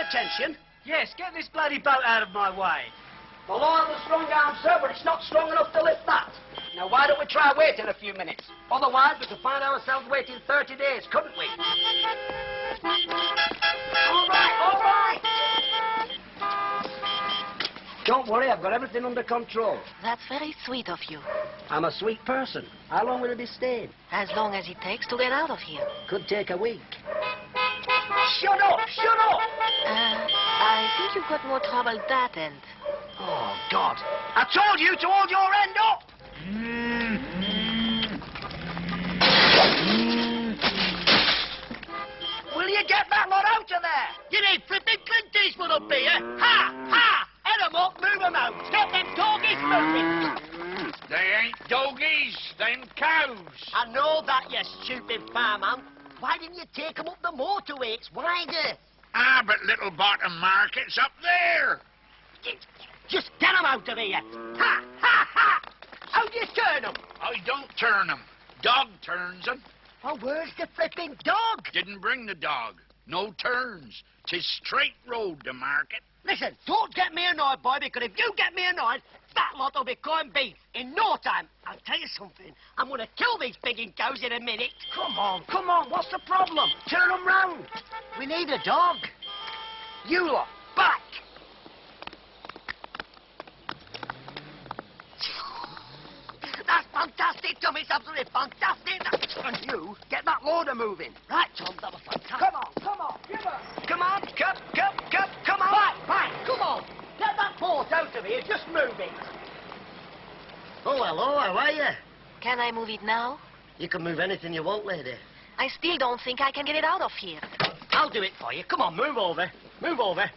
attention? Yes, get this bloody boat out of my way. The law of the strong arm, sir, but it's not strong enough to lift that. Now, why don't we try waiting a few minutes? Otherwise, we could find ourselves waiting 30 days, couldn't we? All right, all right. Don't worry, I've got everything under control. That's very sweet of you. I'm a sweet person. How long will it be staying? As long as it takes to get out of here. Could take a week. Shut up! Shut up! I think you've got more trouble that end. Oh, God. I told you to hold your end up! Will you get that lot out of there? You need flipping Clint Eastwood up here. Ha! Ha! Head 'em up, move 'em out. Stop them doggies moving. They ain't doggies, them cows. I know that, you stupid farmhand. Why didn't you take 'em up the motorway? It's wider. Ah, but Little Botham Market's up there. Just get 'em out of here. Ha! Ha! Ha! How do you turn 'em? I don't turn 'em. Dog turns 'em. Oh, where's the flipping dog? Didn't bring the dog. No turns. 'Tis straight road to market. Listen, don't get me annoyed, boy, because if you get me annoyed, that lot will be corned beef in no time. I'll tell you something. I'm going to kill these pigging cows in a minute. Come on, what's the problem? Turn them round. We need a dog. You lot, back. That's fantastic, Tom. It's absolutely fantastic. And you, get that loader moving. Right, Tom, that was fantastic. Come on, give her. Come on, come on. Fine, come on. Get that boat out of here. Just move it. Oh, hello, how are you? Can I move it now? You can move anything you want, lady. I still don't think I can get it out of here. I'll do it for you. Come on, move over. Move over.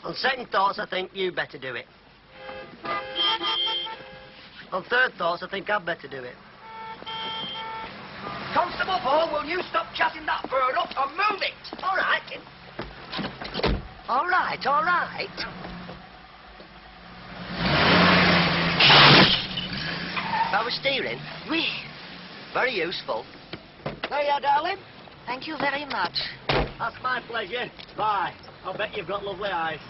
On second thoughts, I think you better do it. On third thoughts, I think I'd better do it. Constable Paul, will you stop chatting that bird up and move it? All right. All right, all right. Power steering? Oui. Very useful. There you are, darling. Thank you very much. That's my pleasure. Bye. I'll bet you've got lovely eyes.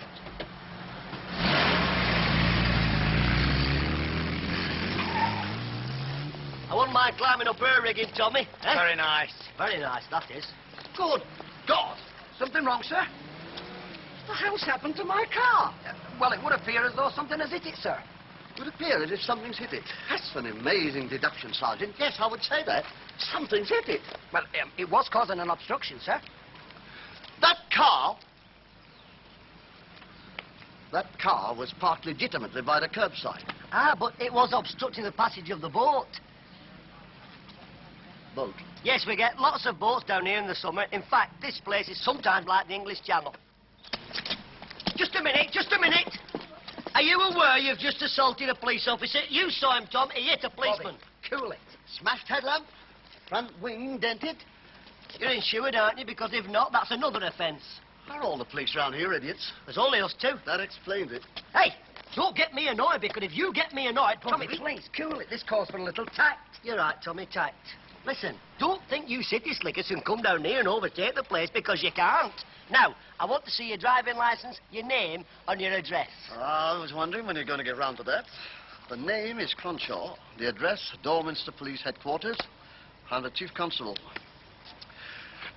I wouldn't mind climbing up her rigging, Tommy. Eh? Very nice. Very nice, that is. Good God. Something wrong, sir? The hell's happened to my car? Well, it would appear as though something has hit it, sir. It would appear as if something's hit it. That's an amazing deduction, Sergeant. Yes, I would say that. Something's hit it. Well, it was causing an obstruction, sir. That car was parked legitimately by the curbside. Ah, but it was obstructing the passage of the boat. Boat? Yes, we get lots of boats down here in the summer. In fact, this place is sometimes like the English Channel. Just a minute, just a minute. Are you aware you've just assaulted a police officer? You saw him, Tom. He hit a policeman. Bobby, cool it. Smashed headlamp, front wing dented. You're insured, aren't you? Because if not, that's another offence. Are all the police round here idiots? There's only us two. That explains it. Hey, don't get me annoyed, because if you get me annoyed... Tommy, please, cool it. This calls for a little tact. You're right, Tommy, tact. Listen, don't think you city slickers can come down here and overtake the place, because you can't. Now, I want to see your driving licence, your name, and your address. I was wondering when you're going to get round to that. The name is Cronshaw. The address, Dorminster Police Headquarters. I'm the Chief Constable.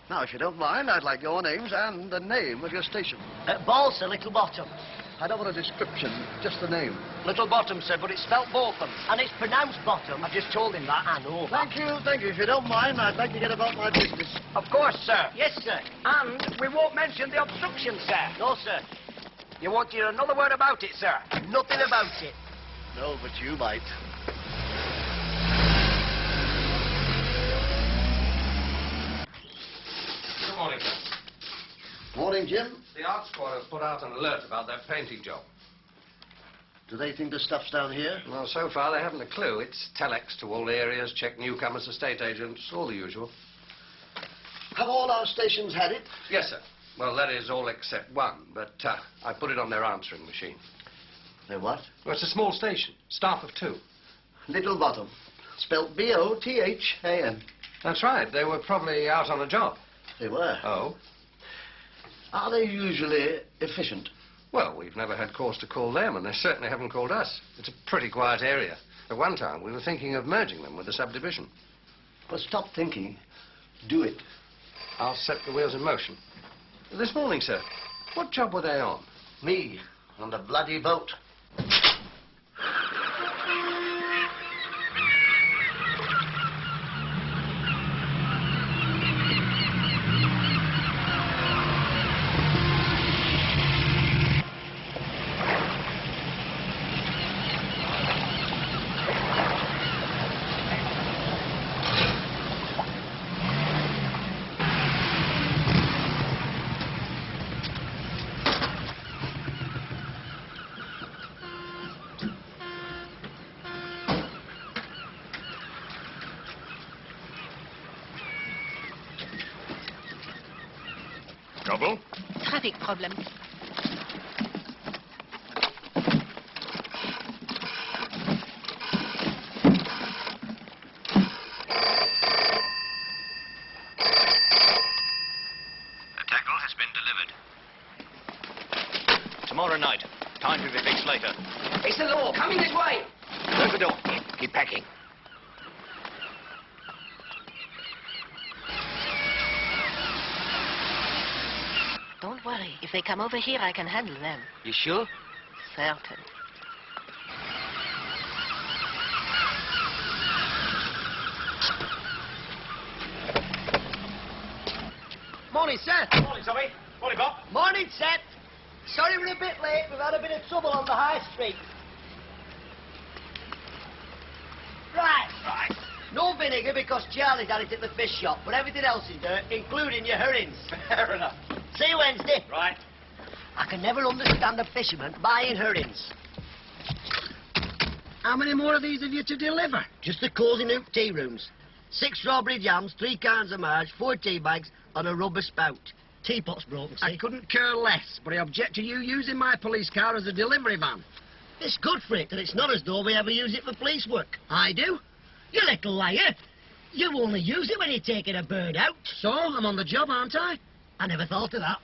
Now, if you don't mind, I'd like your names and the name of your station. Balsa, Little Botham. I don't want a description, just the name. Little Botham, sir, but it's spelt Botham. And it's pronounced Bottom. I've just told him that. I know. Thank you. If you don't mind, I'd like to get about my business. Of course, sir. Yes, sir. And we won't mention the obstruction, sir. No, sir. You won't hear another word about it, sir. Nothing about it. No, but you might. Good morning, sir. Morning, Jim. The art squad have put out an alert about that painting job. Do they think the stuff's down here? Well, so far they haven't a clue. It's telex to all areas, check newcomers, estate agents, all the usual. Have all our stations had it? Yes, sir. Well, that is all except one, but I put it on their answering machine. Their what? Well, it's a small station, staff of 2. Little Botham. Spelt B-O-T-H-A-M. That's right. They were probably out on a job. They were. Oh? Are they usually efficient? Well, we've never had cause to call them, and they certainly haven't called us. It's a pretty quiet area. At one time, we were thinking of merging them with the subdivision. Well, stop thinking. Do it. I'll set the wheels in motion. This morning, sir, what job were they on? Me, on the bloody boat. Trouble? Traffic problem. Tomorrow night. Time to be fixed later. It's the law. Coming this way. Close the door. Keep packing. Don't worry. If they come over here, I can handle them. You sure? Certain. Morning, Seth. Morning, Tommy. Morning, Bob. Morning, Seth. Sorry we're a bit late. We've had a bit of trouble on the high street. Right. No vinegar because Charlie's had it at the fish shop, but everything else is there, including your herrings. Fair enough. See you Wednesday. Right. I can never understand a fisherman buying herrings. How many more of these have you to deliver? Just the Cosy Nook tea rooms. 6 strawberry jams, 3 cans of marge, 4 tea bags, and a rubber spout. Teapot's broken, see? I couldn't care less, but I object to you using my police car as a delivery van. It's good for it, and it's not as though we ever use it for police work. I do. You little liar. You only use it when you're taking a bird out. So, I'm on the job, aren't I? I never thought of that.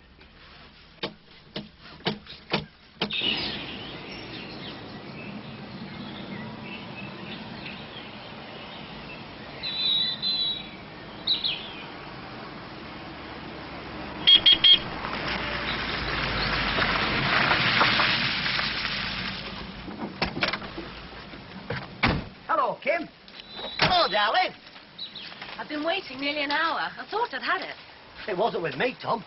Hello, Kim. Hello, darling. I've been waiting nearly an hour. I thought I'd had it. It wasn't with me, Tom.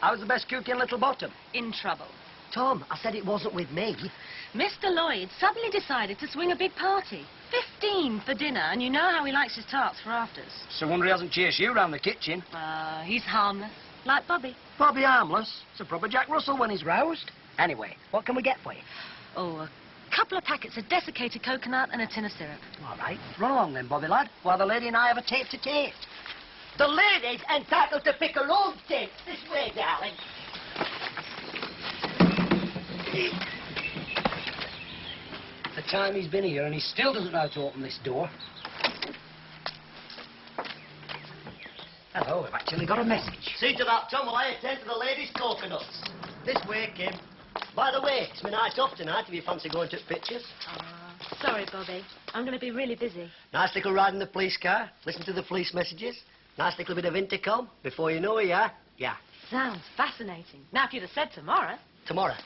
How's the best cook in Little Botham? In trouble. Tom, I said it wasn't with me. Mr. Lloyd suddenly decided to swing a big party. 15 for dinner, and you know how he likes his tarts for afters. So wonder he hasn't chased you round the kitchen. He's harmless, like Bobby. Bobby harmless. It's a proper Jack Russell when he's roused. Anyway, what can we get for you? Oh, a couple of packets of desiccated coconut and a tin of syrup. All right. Run along then, Bobby lad, while the lady and I have a tape to tape. The lady's entitled to pick her own tape. This way, darling. The time he's been here and he still doesn't know how to open this door. Hello, I've actually got a message. See to that, Tom, while I attend to the lady's coconuts. This way, Kim. By the way, it's my night off tonight if you fancy going to pictures. Sorry, Bobby. I'm going to be really busy. Nice little ride in the police car. Listen to the police messages. Nice little bit of intercom. Before you know it, yeah. Sounds fascinating. Now, if you'd have said tomorrow. Tomorrow.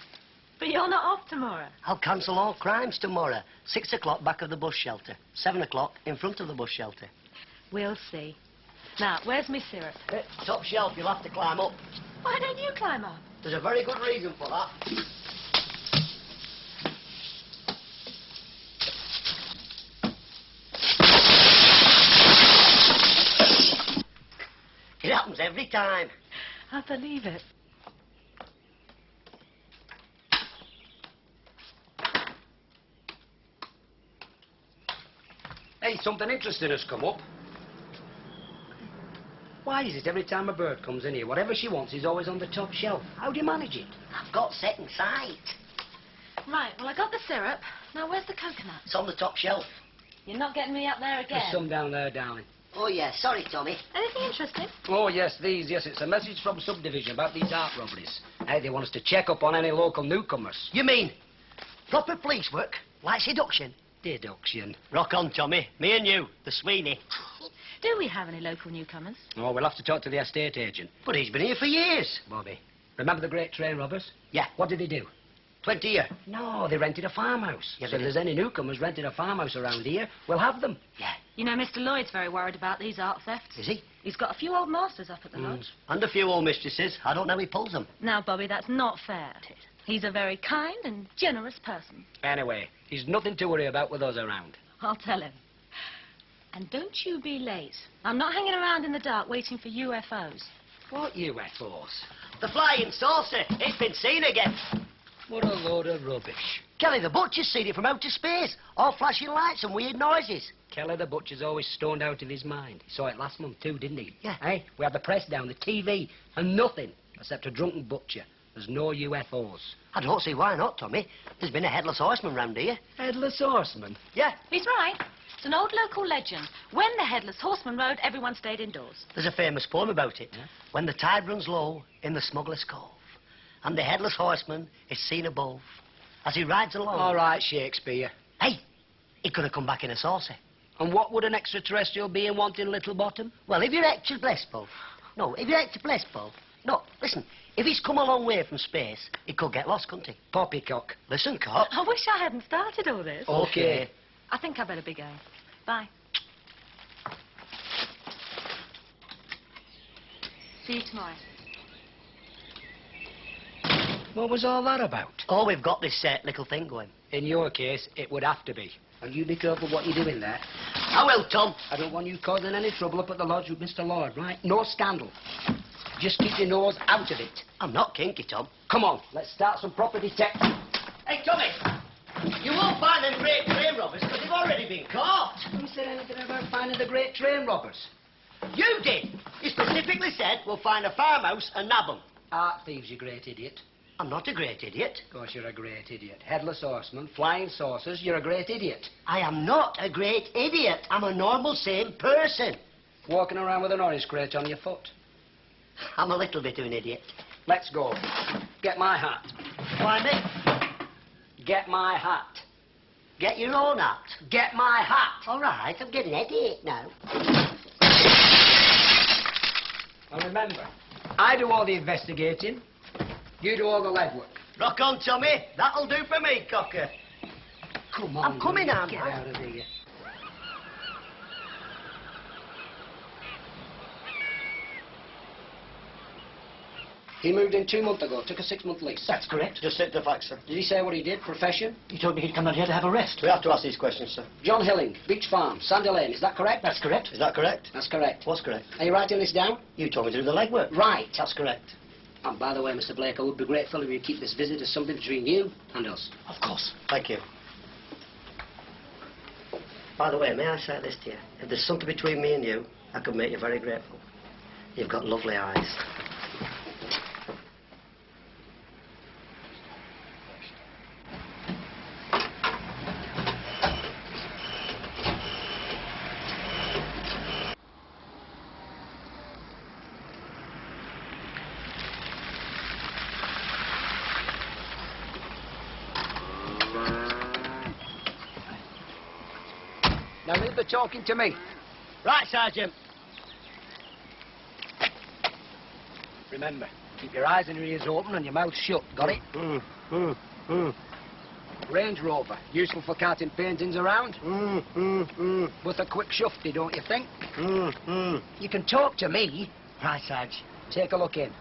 But you're not off tomorrow. I'll cancel all crimes tomorrow. 6 o'clock back of the bus shelter. 7 o'clock in front of the bus shelter. We'll see. Now, where's my syrup? Top shelf, you'll have to climb up. Why don't you climb up? There's a very good reason for that. It happens every time. I believe it. Hey, something interesting has come up. Why is it every time a bird comes in here, whatever she wants is always on the top shelf? How do you manage it? I've got second sight. Right, well, I got the syrup. Now, where's the coconut? It's on the top shelf. You're not getting me up there again. There's some down there, darling. Oh, yeah. Sorry, Tommy. Anything interesting? Oh, yes, these, yes. It's a message from subdivision about these art robberies. Hey, they want us to check up on any local newcomers. You mean proper police work? Like seduction? Deduction. Rock on, Tommy. Me and you, the Sweeney. Do we have any local newcomers? Oh, we'll have to talk to the estate agent. But he's been here for years. Bobby, remember the great train robbers? Yeah. What did they do? 20 year. No, they rented a farmhouse. Yeah, so but if there's any newcomers renting a farmhouse around here, we'll have them. Yeah. You know, Mr. Lloyd's very worried about these art thefts. Is he? He's got a few old masters up at the lodge. And a few old mistresses. I don't know how he pulls them. Now, Bobby, that's not fair. He's a very kind and generous person. Anyway, he's nothing to worry about with us around. I'll tell him. And don't you be late. I'm not hanging around in the dark waiting for UFOs. What UFOs? The flying saucer. It's been seen again. What a load of rubbish. Kelly the Butcher's seen it from outer space. All flashing lights and weird noises. Kelly the Butcher's always stoned out of his mind. He saw it last month too, didn't he? Yeah. Hey, we had the press down, the TV, and nothing except a drunken butcher. There's no UFOs. I don't see why not, Tommy. There's been a headless horseman round here. Headless horseman? Yeah. He's right. It's an old local legend. When the Headless Horseman rode, everyone stayed indoors. There's a famous poem about it. Yeah? When the tide runs low in the smuggler's cove, and the headless horseman is seen above, as he rides along. All right, Shakespeare. Hey, he could have come back in a saucer. And what would an extraterrestrial being want in Little Botham? Well, if you're extra blessed, No, listen, if he's come a long way from space, he could get lost, couldn't he? Poppycock. Listen, cop. I wish I hadn't started all this. Okay. I think I better be going. Bye. See you tomorrow. What was all that about? Oh, we've got this little thing going. In your case, it would have to be. And you be careful what you're doing there. I will, Tom. I don't want you causing any trouble up at the lodge with Mr. Lord, right? No scandal. Just keep your nose out of it. I'm not kinky, Tom. Come on, let's start some proper detecting. Hey, Tommy, you won't find them great train robbers because they've already been caught. Who said anything about finding the great train robbers? You did. You specifically said we'll find a farmhouse and nab them. Art thieves, you great idiot. I'm not a great idiot. Of course, you're a great idiot. Headless horseman, flying saucers, you're a great idiot. I am not a great idiot. I'm a normal, sane person. Walking around with an orange crate on your foot. I'm a little bit of an idiot. Let's go. Get my hat. Why me? Get my hat. Get your own hat. Get my hat. All right, I'm getting a headache now. And remember, I do all the investigating. You do all the legwork. Rock on, Tommy. That'll do for me, cocker. Come on. I'm coming now. Get out of here. He moved in 2 months ago, took a 6-month lease. That's correct. Just sit the facts, sir. Did he say what he did, profession? He told me he'd come down here to have a rest. We have to ask these questions, sir. John Hilling, Beach Farm, Sandy Lane, is that correct? That's correct. Is that correct? That's correct. What's correct? Are you writing this down? You told me to do the legwork. Right. That's correct. And by the way, Mr. Blake, I would be grateful if you keep this visit as something between you and us. Of course. Thank you. By the way, may I say this to you? If there's something between me and you, I could make you very grateful. You've got lovely eyes. Now leave the talking to me. Right, Sergeant. Remember, keep your eyes and your ears open and your mouth shut. Got it? Range Rover, useful for carting paintings around. With a quick shufty, don't you think? You can talk to me. Right, Sarge. Take a look in.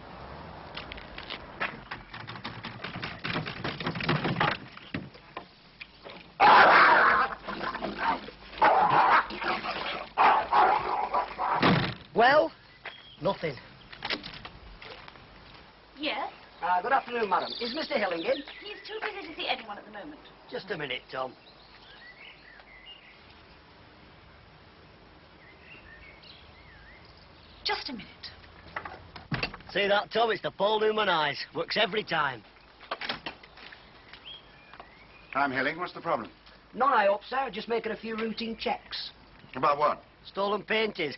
Well? Nothing. Yes? Good afternoon, madam. Is Mr. Hilling in? He's too busy to see anyone at the moment. Just a minute, Tom. Just a minute. See that, Tom? It's the Paul Newman eyes. Works every time. I'm Hilling. What's the problem? None, I hope, sir. Just making a few routine checks. About what? Stolen paintings.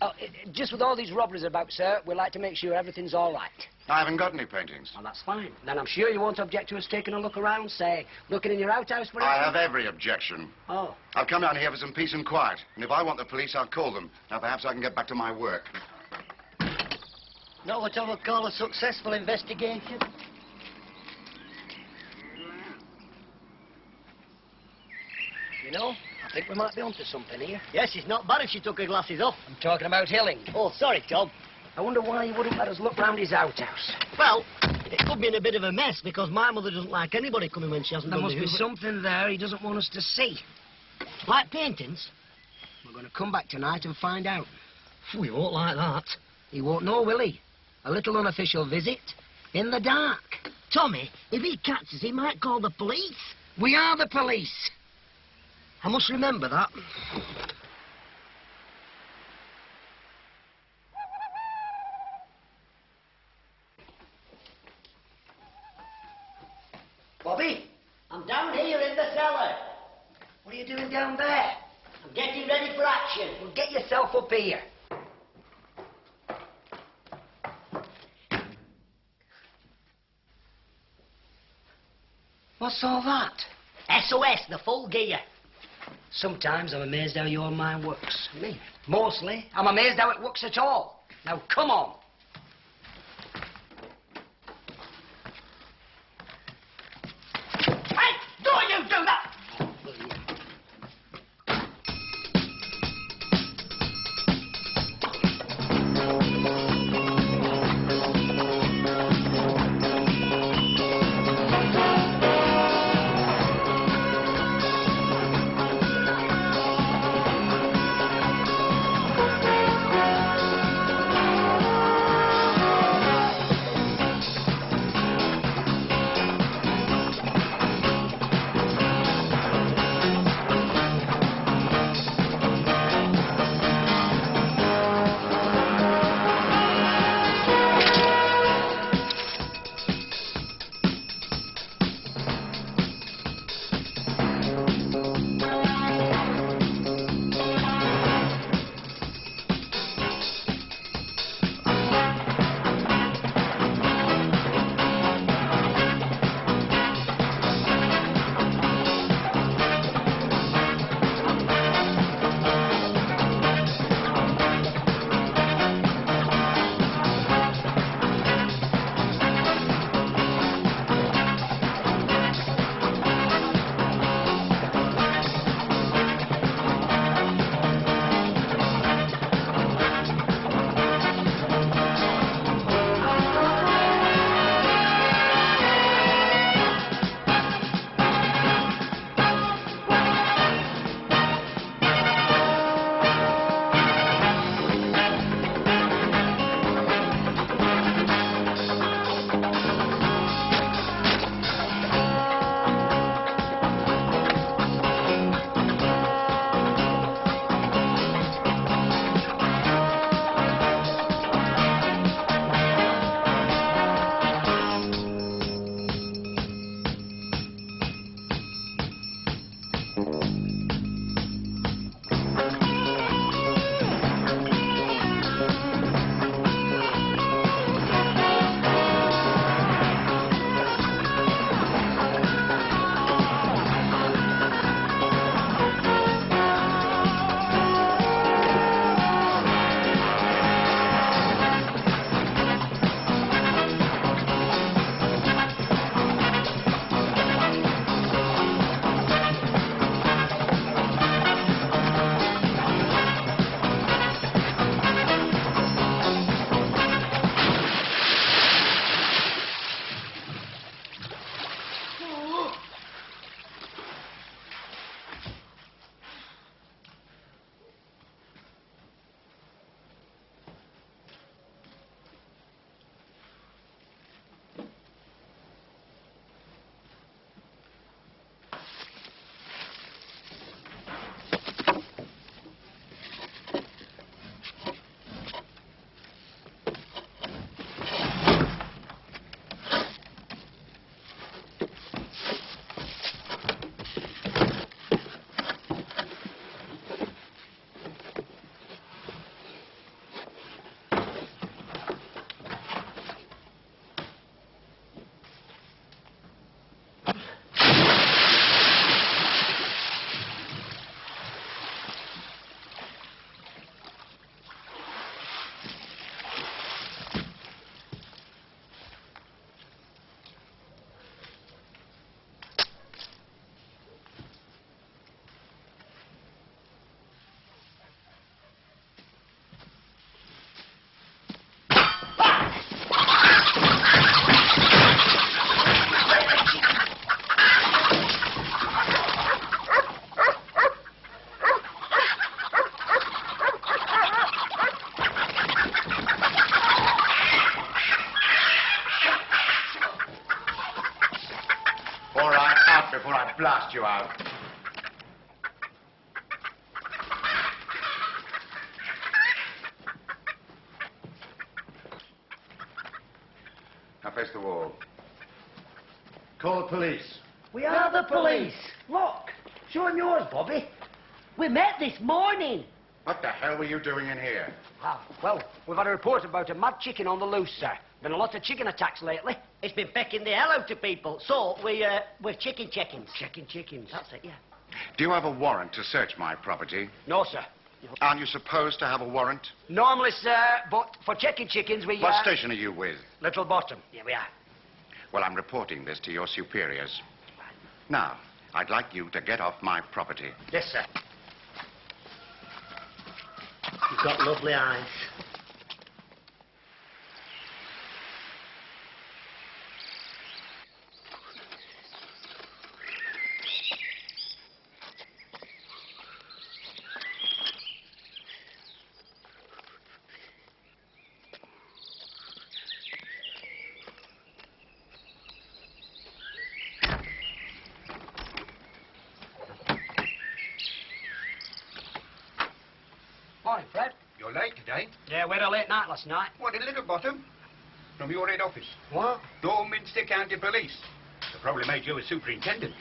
Oh, just with all these robberies about, sir, we'd like to make sure everything's all right. I haven't got any paintings. Oh, that's fine. Then I'm sure you won't object to us taking a look around, say, looking in your outhouse, for I instance? have every objection. Oh. I've come down here for some peace and quiet, and if I want the police, I'll call them. Now, perhaps I can get back to my work. Not what I would call a successful investigation. You know, I think we might be onto something here. Yes, it's not bad if she took her glasses off. I'm talking about Hilling. Oh, sorry, Tom. I wonder why he wouldn't let us look round his outhouse. Well, it could be in a bit of a mess because my mother doesn't like anybody coming when she hasn't There done must the be hoover. something there he doesn't want us to see. Like paintings? We're going to come back tonight and find out. We won't like that. He won't know, will he? A little unofficial visit in the dark. Tommy, if he catches, he might call the police. We are the police. I must remember that. Bobby, I'm down here in the cellar. What are you doing down there? I'm getting ready for action. Well, get yourself up here. What's all that? SOS, the full gear. Sometimes I'm amazed how your mind works. Me? Mostly, I'm amazed how it works at all. Now, come on. Hey, don't you do that! blast you out. Now face the wall. Call the police. We are the police. Look, show him yours, Bobby. We met this morning. What the hell were you doing in here? Ah, well, we've had a report about a mad chicken on the loose, sir. Been a lot of chicken attacks lately. It's been pecking the hell out of people, so we're chicken checkings. Checking chickens. That's it, yeah. Do you have a warrant to search my property? No, sir. Aren't you supposed to have a warrant? Normally, sir, but for checking chickens, we... What station are you with? Little Botham. Here we are. Well, I'm reporting this to your superiors. Now, I'd like you to get off my property. Yes, sir. You've got lovely eyes. Morning, Fred. You're late today. Yeah, we had a late night last night. What, in Little Botham? From your head office. What? Dorminster County Police. They probably made you a superintendent.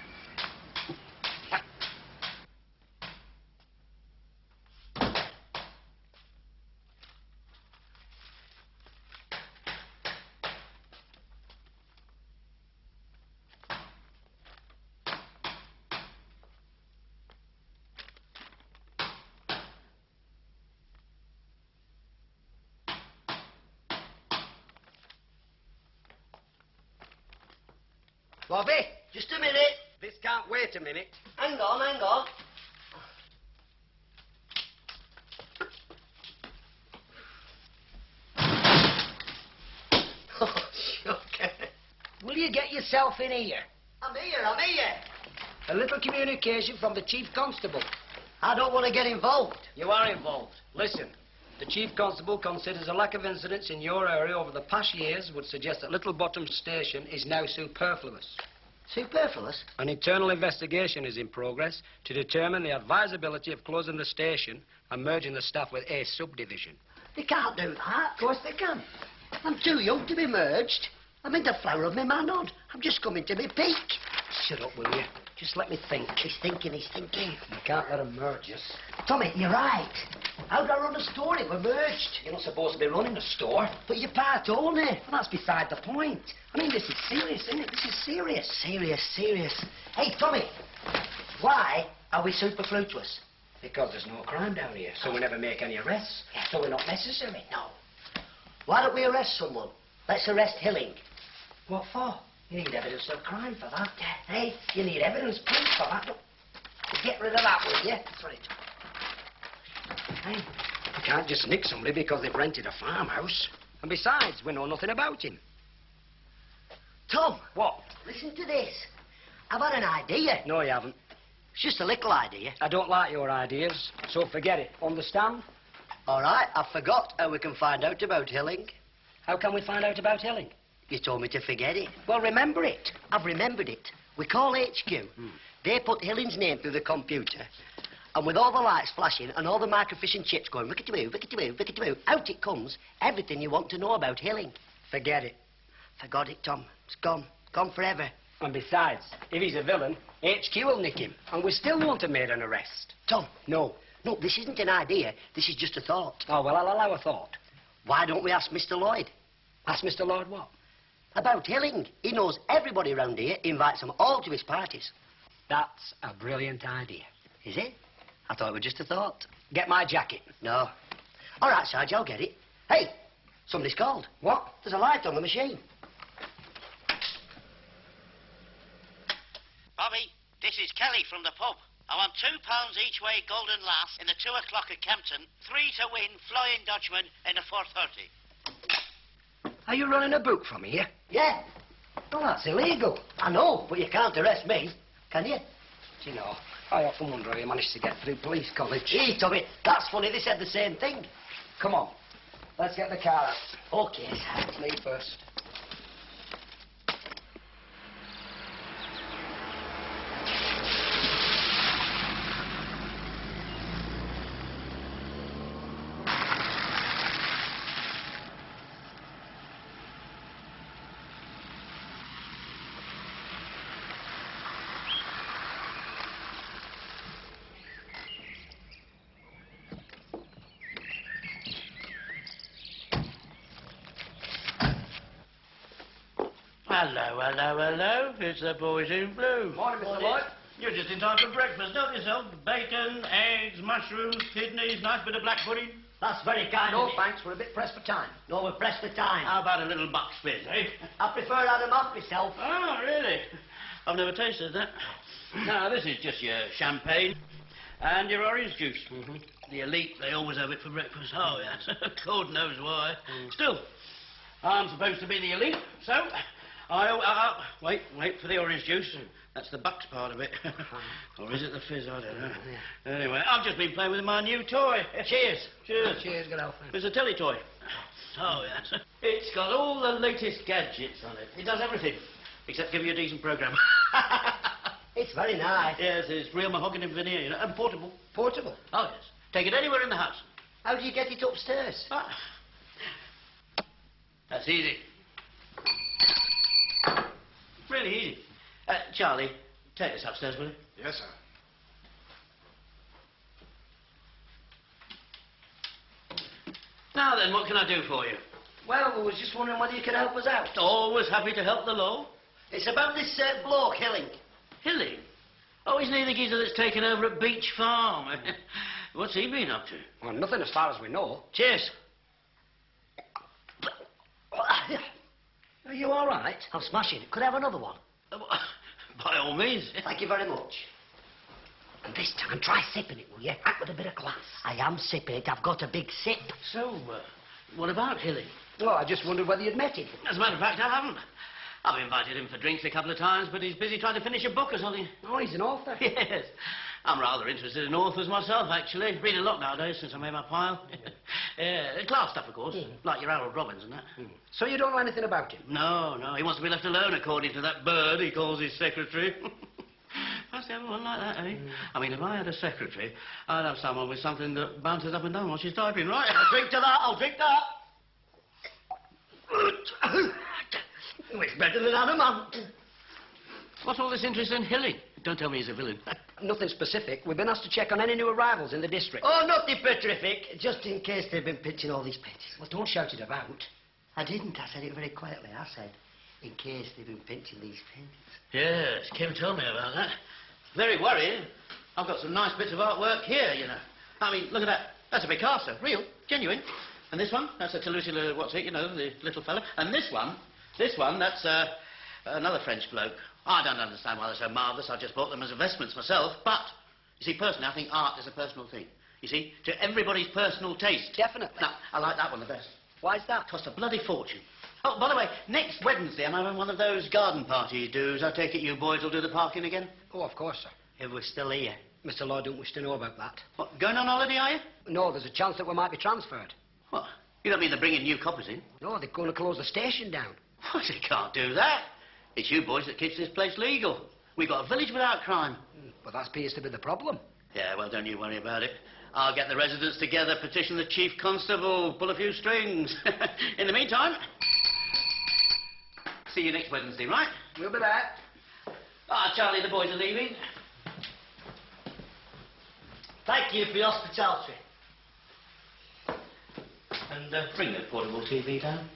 Bobby, just a minute. This can't wait a minute. Hang on, hang on. Oh, sugar. Will you get yourself in here? I'm here, I'm here. A little communication from the Chief Constable. I don't want to get involved. You are involved. Listen, the Chief Constable considers a lack of incidents in your area over the past years would suggest that Little Bottom Station is now superfluous. Superfluous? An internal investigation is in progress to determine the advisability of closing the station and merging the staff with a subdivision. They can't do that. Of course they can. I'm too young to be merged. I'm in the flower of my manhood. I'm just coming to my peak. Shut up, will you? Just let me think. He's thinking, he's thinking. You can't let him merge us. Tommy, you're right. How do I run a store if we're merged? You're not supposed to be running a store. But you're part owner. Well, that's beside the point. I mean, this is serious, isn't it? This is serious. Serious, serious. Hey, Tommy, why are we superfluous? Because there's no crime down here, so we never make any arrests. So we're not necessary. No. Why don't we arrest someone? Let's arrest Hilling. What for? You need evidence of crime for that. Hey, you need evidence, proof for that. Look, get rid of that, will you? Sorry, Tommy. Hey, you can't just nick somebody because they've rented a farmhouse. And besides, we know nothing about him. Tom. What? Listen to this. I've had an idea. No, you haven't. It's just a little idea. I don't like your ideas, so forget it. Understand? All right, I forgot how we can find out about Hilling. How can we find out about Hilling? You told me to forget it. Well, remember it. I've remembered it. We call HQ. They put Hilling's name through the computer. And with all the lights flashing and all the microfiche chips going rickety-boo, rickety-boo, rickety-boo, out it comes, everything you want to know about Hilling. Forget it. Forgot it, Tom. It's gone. Gone forever. And besides, if he's a villain, HQ will nick him. And we still won't have made an arrest. Tom. No. No, this isn't an idea. This is just a thought. Oh, well, I'll allow a thought. Why don't we ask Mr. Lloyd? Ask Mr. Lloyd what? About Hilling. He knows everybody around here, invites them all to his parties. That's a brilliant idea. Is it? I thought it was just a thought. Get my jacket. No. All right, Sarge, I'll get it. Hey, somebody's called. What? There's a light on the machine. Bobby, this is Kelly from the pub. I want £2 each way Golden Lass in the 2 o'clock at Kempton, 3 to win Flying Dutchman in the 4:30. Are you running a book from here? Yeah. Well, that's illegal. I know, but you can't arrest me, can you? Do you know, I often wonder how you managed to get through police college. Gee, Tommy, that's funny. They said the same thing. Come on, let's get the car out. Okay, Sarge. Me first. hello, hello, hello. It's the boys in blue. Morning, Mr. Lloyd. You're just in time for breakfast. Help yourself. Bacon, eggs, mushrooms, kidneys, nice bit of black pudding. That's very kind No, of you. thanks. We're a bit pressed for time. No, we're pressed for time. How about a little buck's fizz, eh? I prefer Adam off myself. Oh, really? I've never tasted that. Now, this is just your champagne and your orange juice. The elite, they always have it for breakfast. Oh, yes. God knows why. Still, I'm supposed to be the elite, so wait for the orange juice. That's the bucks part of it. Or is it the fizz? I don't know. Anyway, I've just been playing with my new toy. Cheers. Cheers. Cheers, good health. It's a telly toy. Oh, yes. It's got all the latest gadgets on it. It does everything, except give you a decent programme. It's very nice. Yes, it's real mahogany and veneer, you know, and portable. Portable. Oh, yes. Take it anywhere in the house. How do you get it upstairs? Ah. That's easy. Really easy. Charlie, take this upstairs, will you? Yes, sir. Now then, what can I do for you? Well, we was just wondering whether you could help us out. Always happy to help the law. It's about this bloke, Hilling. Hilly? Oh, isn't he the geezer that's taken over at Beach Farm? What's he been up to? Well, nothing as far as we know. Cheers. Are you all right? I'm smashing. Could I have another one? By all means. Thank you very much. And this time, try sipping it, will you? Act with a bit of class. I am sipping it. I've got a big sip. So, what about Hilly? Oh, I just wondered whether you'd met him. As a matter of fact, I haven't. I've invited him for drinks a couple of times, but he's busy trying to finish a book or something. Oh, he's an author. Yes. I'm rather interested in authors myself, actually. Read a lot nowadays since I made my pile. Yeah, class stuff, of course. Like your Harold Robbins and that. So you don't know anything about him? No, he wants to be left alone, according to that bird he calls his secretary. Must have one like that, eh? I mean, if I had a secretary, I'd have someone with something that bounces up and down while she's typing, right? I'll drink to that. I'll drink that. It's better than Adam. What's all this interest in Hilly? Don't tell me he's a villain. Nothing specific. We've been asked to check on any new arrivals in the district. Oh, nothing petrific. Just in case they've been pinching all these pennies. Well, don't shout it about. I didn't. I said it very quietly. I said, in case they've been pinching these pennies. Yes, Kim told me about that. Very worrying. I've got some nice bits of artwork here, you know. I mean, look at that. That's a Picasso. Real. Genuine. And this one, that's a Toulouse, what's it, you know, the little fella. And this one, that's another French bloke. I don't understand why they're so marvellous. I just bought them as investments myself. But, you see, personally, I think art is a personal thing. You see, to everybody's personal taste. Definitely. Now, I like that one the best. Why's that? Cost a bloody fortune. Oh, by the way, next Wednesday I'm having one of those garden party do's. I take it you boys will do the parking again? Oh, of course, sir. If we're still here. Mr. Lloyd don't wish to know about that. What, going on holiday, are you? No, there's a chance that we might be transferred. What? You don't mean they're bringing new coppers in? No, they're going to close the station down. What, they can't do that. It's you boys that keeps this place legal. We've got a village without crime. But that appears to be the problem. Yeah, well, don't you worry about it. I'll get the residents together, petition the chief constable, pull a few strings. In the meantime, see you next Wednesday, right? We'll be there. Ah, Charlie, the boys are leaving. Thank you for your hospitality. And bring the portable TV down.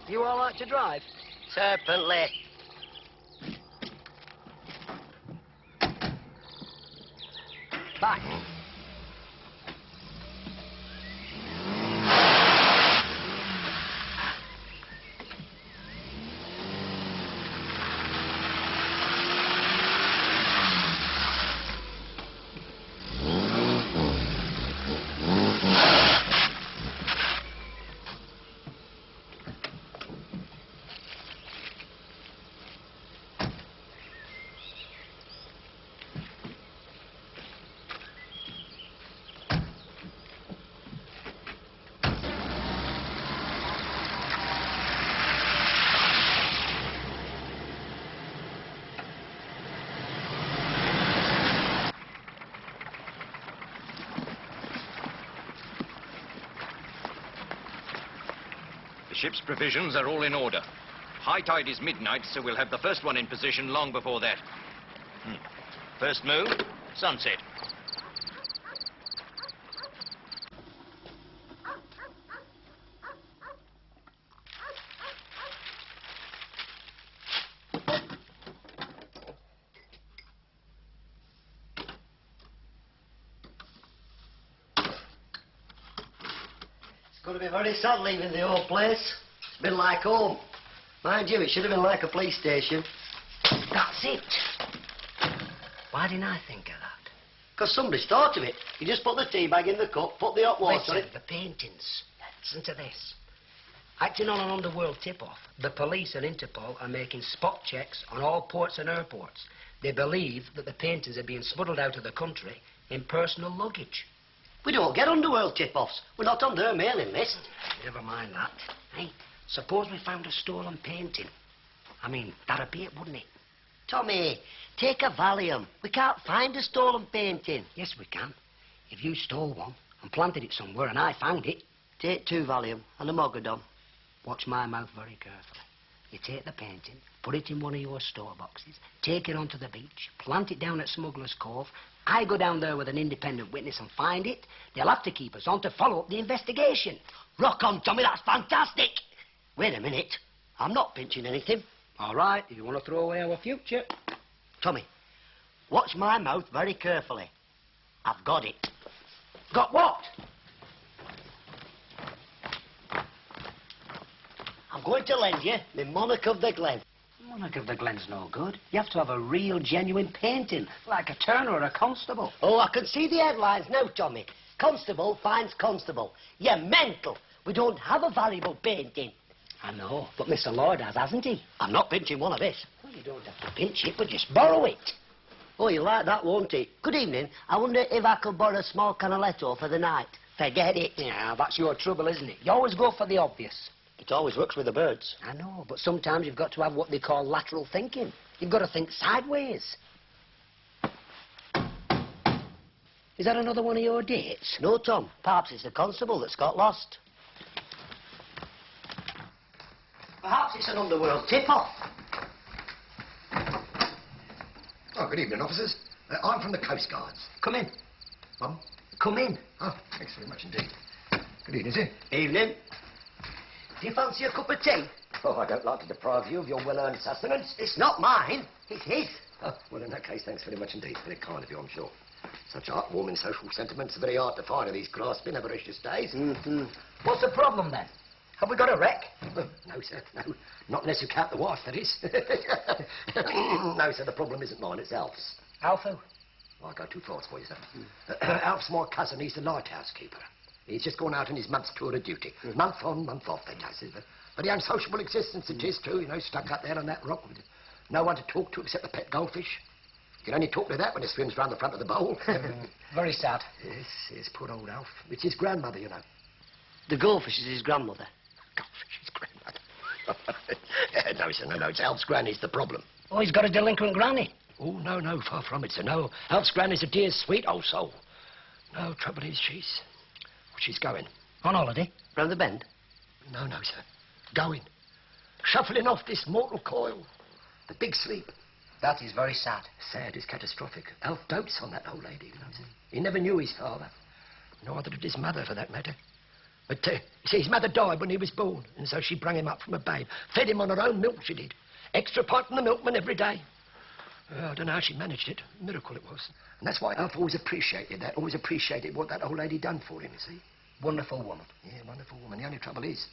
You all right to drive? Certainly. Back. The ship's provisions are all in order. High tide is midnight, so we'll have the first one in position long before that. First move, sunset. going to be very sad leaving the old place. It's been like home. Mind you, it should have been like a police station. That's it. Why didn't I think of that? Because somebody's thought of it. You just put the tea bag in the cup, put the hot water in Listen, the paintings. Listen to this. Acting on an underworld tip-off, the police and Interpol are making spot checks on all ports and airports. They believe that the paintings are being smuggled out of the country in personal luggage. We don't get underworld tip-offs. We're not on their mailing list. Never mind that. Hey, suppose we found a stolen painting. I mean, that'd be it, wouldn't it? Tommy, take a Valium. We can't find a stolen painting. Yes, we can. If you stole one and planted it somewhere and I found it, Take 2 Valium and a Mogadon. watch my mouth very carefully. You take the painting, put it in one of your store boxes, take it onto the beach, plant it down at Smuggler's Cove. I go down there with an independent witness and find it. They'll have to keep us on to follow up the investigation. Rock on, Tommy, that's fantastic. Wait a minute. I'm not pinching anything. All right, if you want to throw away our future. Tommy, watch my mouth very carefully. I've got it. Got what? I'm going to lend you the Monarch of the Glen. Monarch of the Glen's no good. You have to have a real, genuine painting, like a Turner or a Constable. Oh, I can see the headlines now, Tommy. Constable finds constable. You're mental. We don't have a valuable painting. I know, but Mr. Lloyd hasn't he? I'm not pinching one of this. Well, you don't have to pinch it, but just borrow it. Oh, you like that, won't he? Good evening. I wonder if I could borrow a small canaletto for the night. Forget it. Yeah, that's your trouble, isn't it? You always go for the obvious. It always works with the birds. I know, but sometimes you've got to have what they call lateral thinking. You've got to think sideways. Is that another one of your dates? No, Tom. Perhaps it's the constable that's got lost. Perhaps it's an underworld tip-off. Oh, good evening, officers. I'm from the Coast Guards. Come in. Mum? Come in. Oh, thanks very much indeed. Good evening, sir. Evening. Do you fancy a cup of tea? Oh, I don't like to deprive you of your well-earned sustenance. It's not mine. It's his. Oh, well, in that case, thanks very much indeed. Very kind of you, I'm sure. Such heartwarming social sentiments are very hard to find in these grasping, avaricious days. Mm-hmm. What's the problem, then? Have we got a wreck? Oh, no, sir, no. Not unless you count the wife, that is. No, sir, the problem isn't mine, it's Alf's. Alf who? I'll go too fast for you, sir. Alf's my cousin. He's the lighthouse keeper. He's just gone out on his month's tour of duty. Month on, month off, they say. But the unsociable existence it is, too, you know, stuck up there on that rock with no one to talk to except the pet goldfish. You can only talk to that when it swims round the front of the bowl. Very sad. Yes, poor old Alf. It's his grandmother, you know. The goldfish is his grandmother. Goldfish, his grandmother. No, sir, no, it's Alf's granny's the problem. Oh, he's got a delinquent granny. Oh, no, far from it, sir, no. Alf's granny's a dear, sweet old soul. No, trouble is, she's going. On holiday? Round the bend? No, sir. Going. Shuffling off this mortal coil. The big sleep. That is very sad. Sad is catastrophic. Alf dotes on that old lady, you know. He never knew his father. Neither did his mother, for that matter. But, you see, his mother died when he was born, and so she brung him up from a babe. Fed him on her own milk, she did. Extra pint from the milkman every day. I don't know how she managed it. A miracle it was. And that's why Alf always appreciated that, always appreciated what that old lady done for him, you see. Wonderful woman. Yeah, wonderful woman. The only trouble is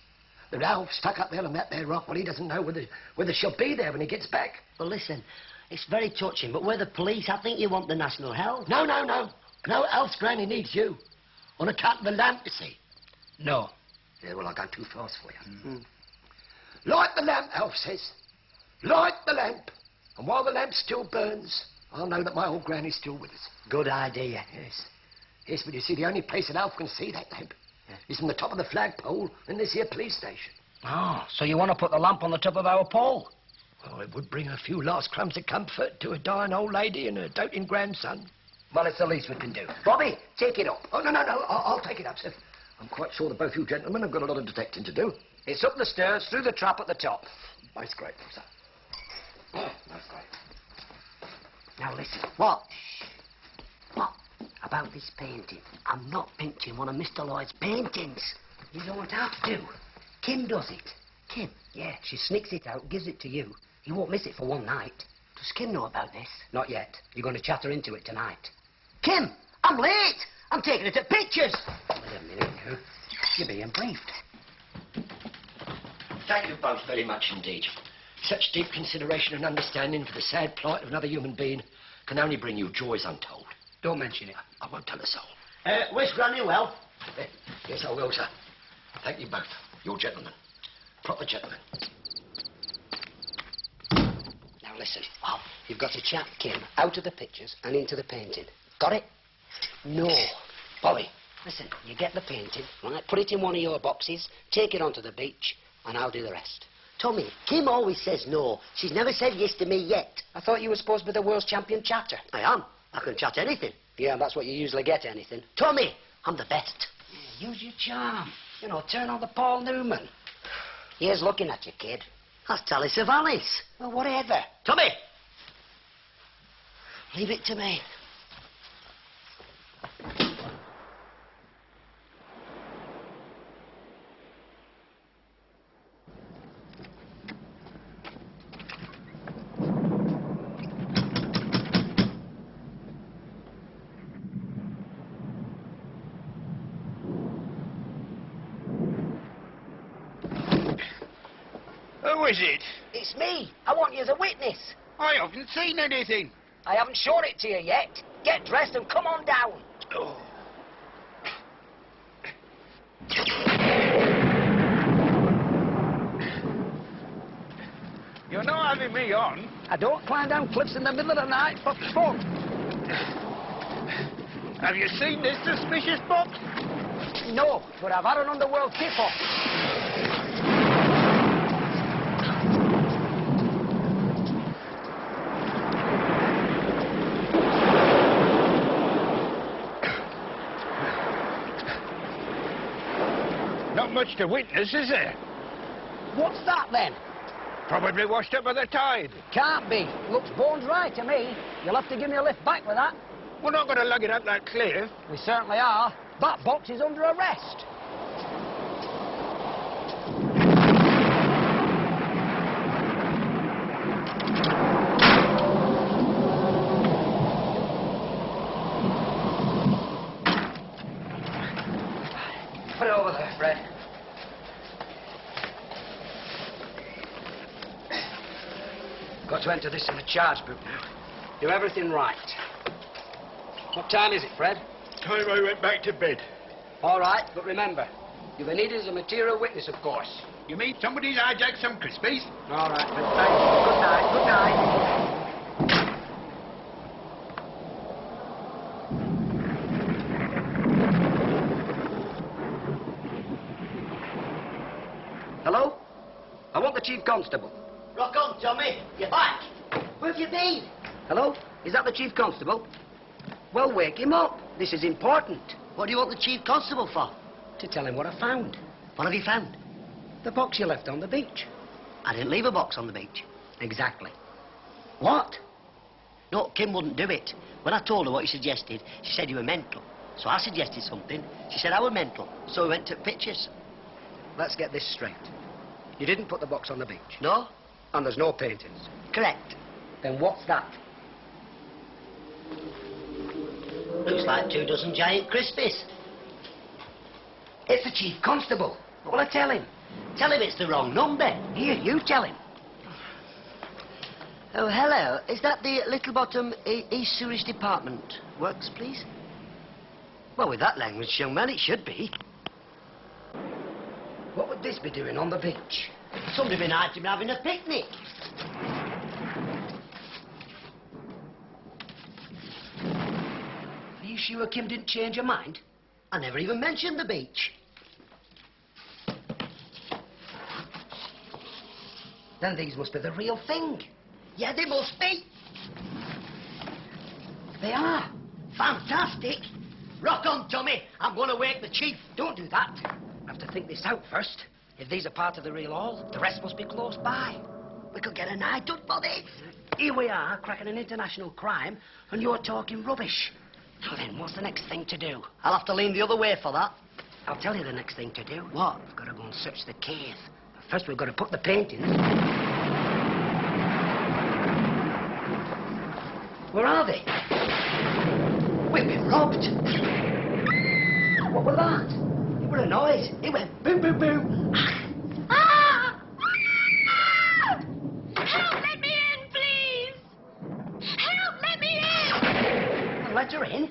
that Alf stuck up there on that there rock. Well, he doesn't know whether she'll be there when he gets back. Well, listen, it's very touching, but we're the police. I think you want the national health. No. No, Alf's granny needs you. On account of the lamp, you see. No. Yeah, well, I'll go too fast for you. Mm-hmm. Light the lamp, Alf says. Light the lamp. And while the lamp still burns, I'll know that my old granny's still with us. Good idea. Yes, but you see, the only place that Alf can see that lamp is from the top of the flagpole in this here police station. Oh, so you want to put the lamp on the top of our pole? Well, it would bring a few last crumbs of comfort to a dying old lady and a doting grandson. Well, it's the least we can do. Bobby, take it up. Oh, no, I'll take it up, sir. I'm quite sure that both you gentlemen have got a lot of detecting to do. It's up the stairs, through the trap at the top. Most grateful, sir. Most grateful. Now, listen. What? What? About this painting. I'm not pinching one of Mr. Lloyd's paintings. You don't have to. Kim does it. Kim? Yeah, she sneaks it out, gives it to you. You won't miss it for one night. Does Kim know about this? Not yet. You're going to chat her into it tonight. Kim, I'm late. I'm taking her to pictures. Wait a minute now. You're being briefed. Thank you both very much indeed. Such deep consideration and understanding for the sad plight of another human being can only bring you joys untold. Don't mention it. I won't tell a soul. Where's Granny Well? Yes, I will, sir. Thank you both. You're gentlemen. Proper gentlemen. Now listen. Oh, you've got to chat Kim out of the pictures and into the painting. Got it? No. Bobby. Listen, you get the painting, right? Put it in one of your boxes, take it onto the beach, and I'll do the rest. Tommy, Kim always says no. She's never said yes to me yet. I thought you were supposed to be the world's champion chatter. I am. I can chat anything. Yeah, that's what you usually get, anything. Tommy, I'm the best. Yeah, use your charm. You know, turn on the Paul Newman. Here's looking at you, kid. That's Tally Savalis. Well, whatever. Tommy! Leave it to me. Who is it? It's me. I want you as a witness. I haven't seen anything. I haven't shown it to you yet. Get dressed and come on down. Oh. You're not having me on. I don't climb down cliffs in the middle of the night for fun. Have you seen this suspicious box? No, but I've had an underworld tip-off. Not much to witness, is there? What's that, then? Probably washed up by the tide. Can't be. Looks bones right to me. You'll have to give me a lift back with that. We're not going to lug it up that cliff. We certainly are. That box is under arrest. Put it over there, Fred. Got to enter this in the charge book now. Do everything right. What time is it, Fred? Time I went back to bed. All right, but remember, you'll be needed as a material witness, of course. You mean somebody's hijacked some Crispies? All right, then, thanks. Good night, good night. Hello? I want the chief constable. Rock on, Tommy. You're back. Where have you been? Hello? Is that the chief constable? Well, wake him up. This is important. What do you want the chief constable for? To tell him what I found. What have you found? The box you left on the beach. I didn't leave a box on the beach. Exactly. What? No, Kim wouldn't do it. When I told her what you suggested, she said you were mental. So I suggested something. She said I was mental. So we went to pictures. Let's get this straight. You didn't put the box on the beach. No? And there's no paintings. Correct. Then what's that? Looks like 24 giant Crispies. It's the chief constable. What will I tell him? Tell him it's the wrong number. Here, you tell him. Oh, hello. Is that the Little Botham East Sewage Department? Works, please? Well, with that language, young man, it should be. What would this be doing on the beach? Somebody been out him having a picnic. Are you sure Kim didn't change her mind? I never even mentioned the beach. Then these must be the real thing. Yeah, they must be. They are. Fantastic. Rock on, Tommy. I'm going to wake the chief. Don't do that. I have to think this out first. If these are part of the real haul, the rest must be close by. We could get a night out for this. Here we are, cracking an international crime, and you're talking rubbish. Now then, what's the next thing to do? I'll have to lean the other way for that. I'll tell you the next thing to do. What? We've got to go and search the cave. But first, we've got to put the paintings. Where are they? We've been robbed. What was that? It What a noise. It went boom, boom, boom. Ah! Help, let me in, please! Help, let me in! Let her in.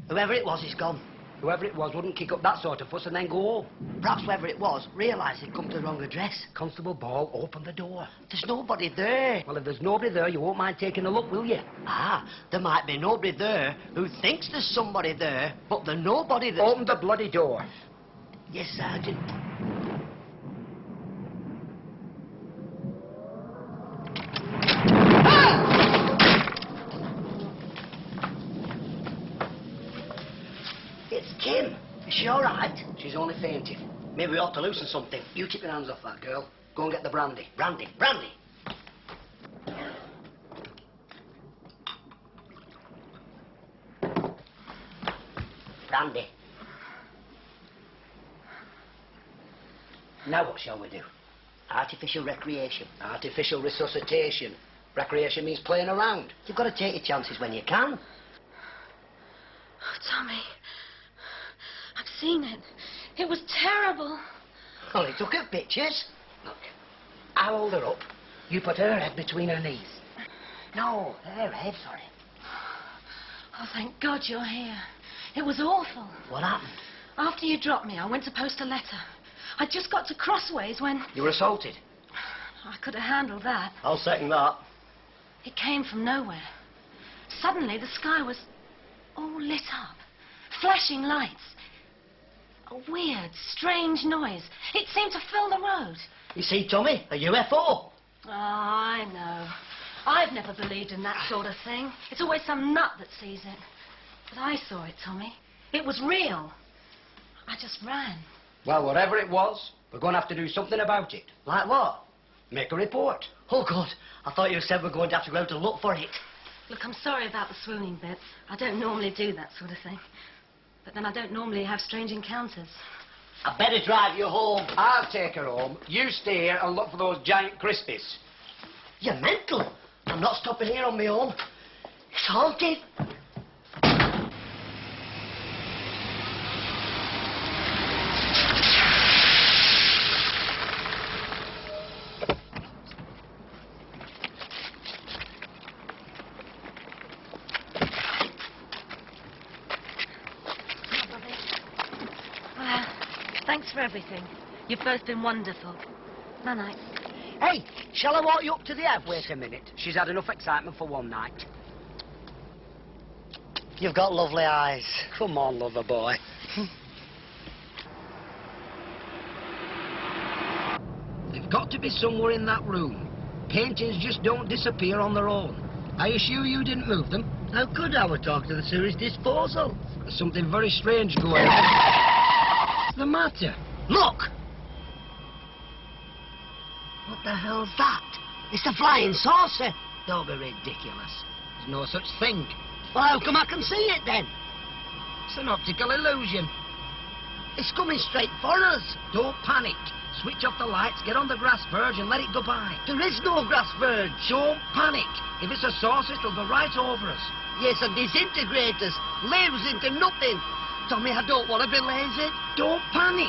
Whoever it was is gone. Whoever it was wouldn't kick up that sort of fuss and then go home. Perhaps whoever it was realised he'd come to the wrong address. Constable Ball, open the door. There's nobody there. Well, if there's nobody there, you won't mind taking a look, will you? Ah, there might be nobody there who thinks there's somebody there, but there's nobody there. Open the bloody door. Yes, Sergeant. It's Kim. Is she all right? She's only fainted. Maybe we ought to loosen something. You keep your hands off that girl. Go and get the brandy. Brandy, brandy. Brandy. Now what shall we do? Artificial recreation. Artificial resuscitation. Recreation means playing around. You've got to take your chances when you can. Oh, Tommy. I've seen it. It was terrible. Well, he took her pictures. Look, I'll hold her up. You put her head between her knees. No, her head, sorry. Oh, thank God you're here. It was awful. What happened? After you dropped me, I went to post a letter. I'd just got to Crossways when... You were assaulted. I could have handled that. I'll second that. It came from nowhere. Suddenly, the sky was all lit up. Flashing lights. A weird, strange noise. It seemed to fill the road. You see, Tommy, a UFO. Oh, I know. I've never believed in that sort of thing. It's always some nut that sees it. But I saw it, Tommy. It was real. I just ran. Well, whatever it was, we're going to have to do something about it. Like what? Make a report. Oh, God. I thought you said we're going to have to go out to look for it. Look, I'm sorry about the swooning bit. I don't normally do that sort of thing. But then I don't normally have strange encounters. I better drive you home. I'll take her home. You stay here and look for those giant crispies. You're mental. I'm not stopping here on my own. It's haunted. Thanks for everything. You've both been wonderful. Night-night. Hey, shall I walk you up to the house? Wait a minute. She's had enough excitement for one night. You've got lovely eyes. Come on, lover boy. They've got to be somewhere in that room. Paintings just don't disappear on their own. Are you sure you didn't move them? How could I? We're talking to the series disposal. There's something very strange going on. What's the matter? Look! What the hell's that? It's a flying saucer. Don't be ridiculous. There's no such thing. Well, how come I can see it then? It's an optical illusion. It's coming straight for us. Don't panic. Switch off the lights, get on the grass verge and let it go by. There is no grass verge. Don't panic. If it's a saucer, it'll go right over us. Yes, and disintegrate us. Leave us into nothing. Tommy, I don't want to be lazy. Don't panic.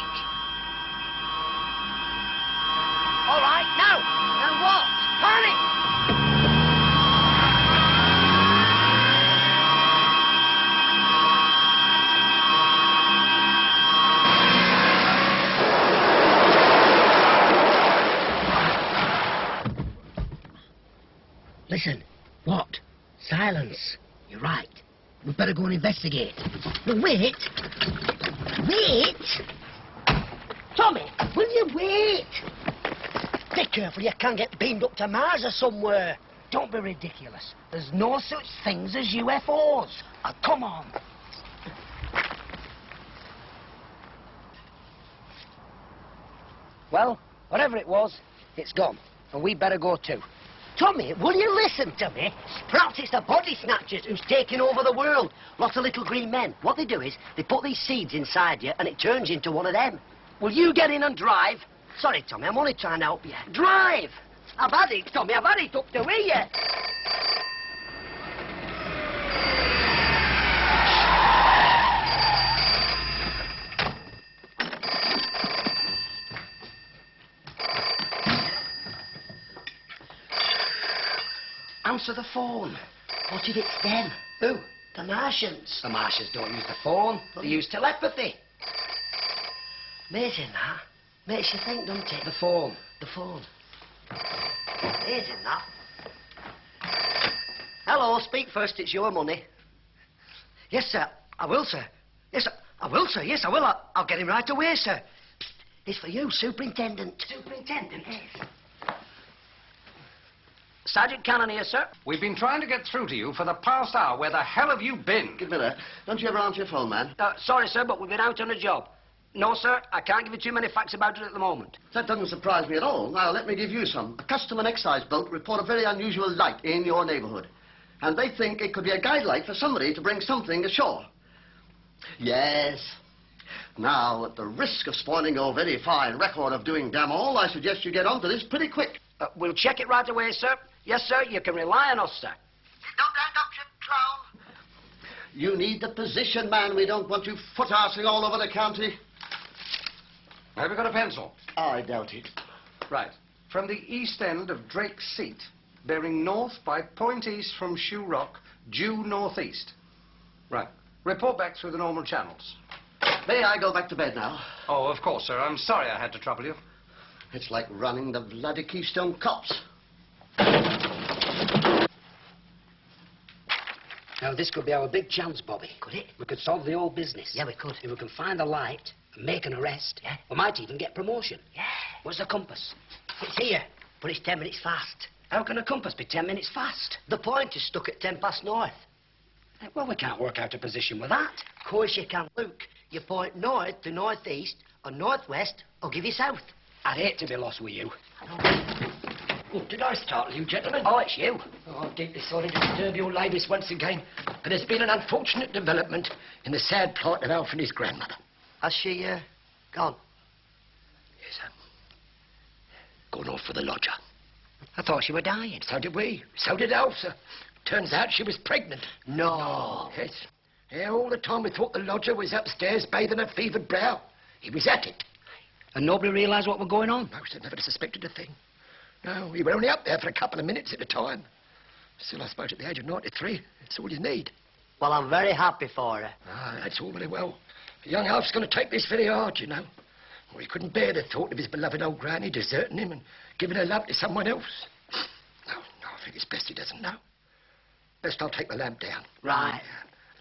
All right, now. Now what? Panic! Listen. What? Silence. You're right. We'd better go and investigate. No, wait. Wait! Tommy, will you wait? Be careful, you can get beamed up to Mars or somewhere. Don't be ridiculous. There's no such things as UFOs. Come on. Well, whatever it was, it's gone. And we better go too. Tommy, will you listen to me? Perhaps it's the body snatchers who's taking over the world. Lots of little green men. What they do is, they put these seeds inside you and it turns into one of them. Will you get in and drive? Sorry, Tommy, I'm only trying to help you. Drive! I've had it, Tommy, I've had it up to here. answer the phone. What if it's them? Who? The Martians. The Martians don't use the phone. They use telepathy. Amazing, that. Makes you think, doesn't it? The phone. The phone. Amazing, that. Hello, speak first, it's your money. Yes, sir, I will, sir. Yes, sir, I will, sir. Yes, I will. I'll get him right away, sir. Psst, it's for you, Superintendent. Superintendent? Yes. Sergeant Cannon here, sir. We've been trying to get through to you for the past hour. Where the hell have you been? Give me that. Don't you ever answer your phone, man? Sorry, sir, but we've been out on a job. No, sir, I can't give you too many facts about it at the moment. That doesn't surprise me at all. Now, let me give you some. A custom and excise boat report a very unusual light in your neighborhood. And they think it could be a guide light for somebody to bring something ashore. Yes. Now, at the risk of spoiling your very fine record of doing damn all, I suggest you get onto this pretty quick. We'll check it right away, sir. Yes, sir, you can rely on us, sir. Don't stand up, you clown. You need the position, man. We don't want you foot-arsing all over the county. Have you got a pencil? I doubt it. Right. From the east end of Drake's Seat, bearing north by point east from Shoe Rock, due northeast. Right. Report back through the normal channels. May I go back to bed now? Oh, of course, sir. I'm sorry I had to trouble you. It's like running the bloody Keystone Cops. Now, this could be our big chance, Bobby. Could it? We could solve the whole business. Yeah, we could. If we can find the light and make an arrest, Yeah. we might even get promotion. Yeah. What's the compass? It's here, but it's 10 minutes fast. How can a compass be 10 minutes fast? The point is stuck at 10 past north. Well, we can't work out a position with that. Of course you can, Luke. You point north to northeast, or northwest, or give you south. I'd hate to be lost with you. Oh, did I startle you, gentlemen? Oh, it's you. Oh, I'm deeply sorry to disturb your ladies once again, but there's been an unfortunate development in the sad plight of Alf and his grandmother. Has she, gone? Yes, sir. Gone off for the lodger. I thought she were dying. So did we. So did Alf, sir. Turns out she was pregnant. No. Yes. Yeah, all the time we thought the lodger was upstairs bathing her fevered brow. He was at it. And nobody realised what was going on? No, sir, never suspected a thing. No, we were only up there for a couple of minutes at a time. Still, I suppose at the age of 93, it's all you need. Well, I'm very happy for her. Ah, that's all very well. Young Alf's going to take this very hard, you know. Well, he couldn't bear the thought of his beloved old granny deserting him and giving her love to someone else. No, I think it's best he doesn't know. Best I'll take the lamp down. Right.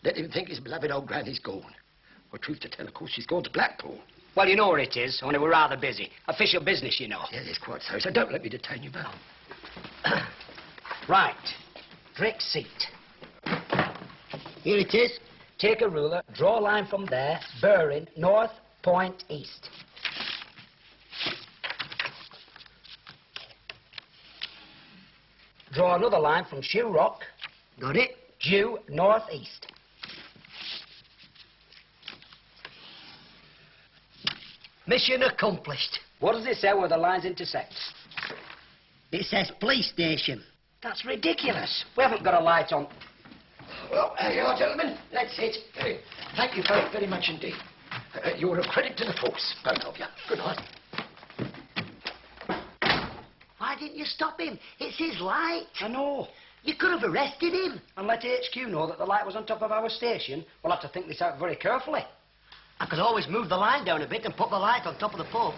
Let him think his beloved old granny's gone. Well, truth to tell, of course, she's gone to Blackpool. Well, you know where it is, only we're rather busy. Official business, you know. Yes, it's quite so. So don't let me detain you, Val. Right. Drake's Seat. Here it is. Take a ruler, draw a line from there, bearing north, point east. Draw another line from Shoe Rock. Got it? Due northeast. Mission accomplished. What does it say where the lines intersect? It says police station. That's ridiculous. We haven't got a light on. Well, here you are, gentlemen. That's it. Thank you very, very much indeed. You're a credit to the force, both of you. Good night. Why didn't you stop him? It's his light. I know. You could have arrested him. And let HQ know that the light was on top of our station. We'll have to think this out very carefully. I could always move the line down a bit and put the light on top of the pole.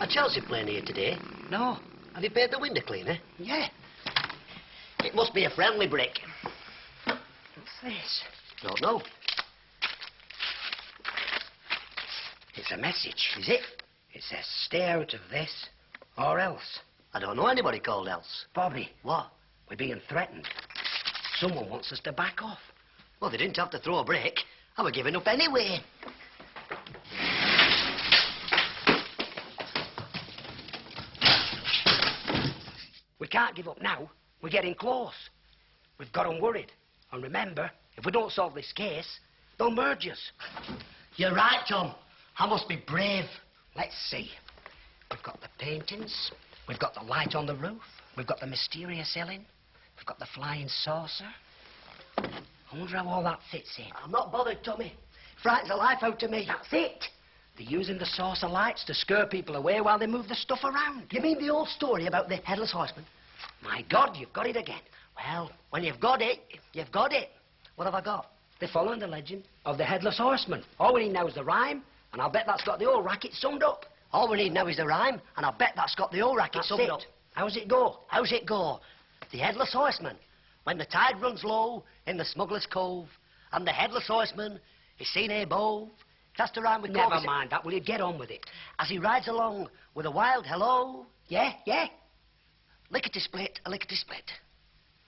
A Chelsea plane here today? No. Have you paid the window cleaner? Yeah. It must be a friendly brick. What's this? Don't know. It's a message. Is it? It says, stay out of this, or else. I don't know anybody called else. Bobby, What? we're being threatened. Someone wants us to back off. Well, they didn't have to throw a brick. I were giving up anyway. We can't give up now. We're getting close. We've got them worried. And remember, if we don't solve this case, they'll merge us. You're right, Tom. I must be brave. Let's see. We've got the paintings. We've got the light on the roof. We've got the mysterious Ellen. We've got the flying saucer. I wonder how all that fits in. I'm not bothered, Tommy. Frightens the life out of me. That's it. They're using the saucer lights to scare people away while they move the stuff around. You mean the old story about the headless horseman? My God, you've got it again. Well, when you've got it, you've got it. What have I got? They're following the legend of the Headless Horseman. All we need now is the rhyme, and I'll bet that's got the whole racket summed up. All we need now is the rhyme, and I'll bet that's got the whole racket That's summed it. up. How's it go? How's it go? The headless horseman, when the tide runs low in the smuggler's cove, and the headless horseman is seen above. That's the rhyme with Never cove, mind that. Will you get on with it? As he rides along with a wild hello, Yeah, yeah. lickety-split, a lickety-split.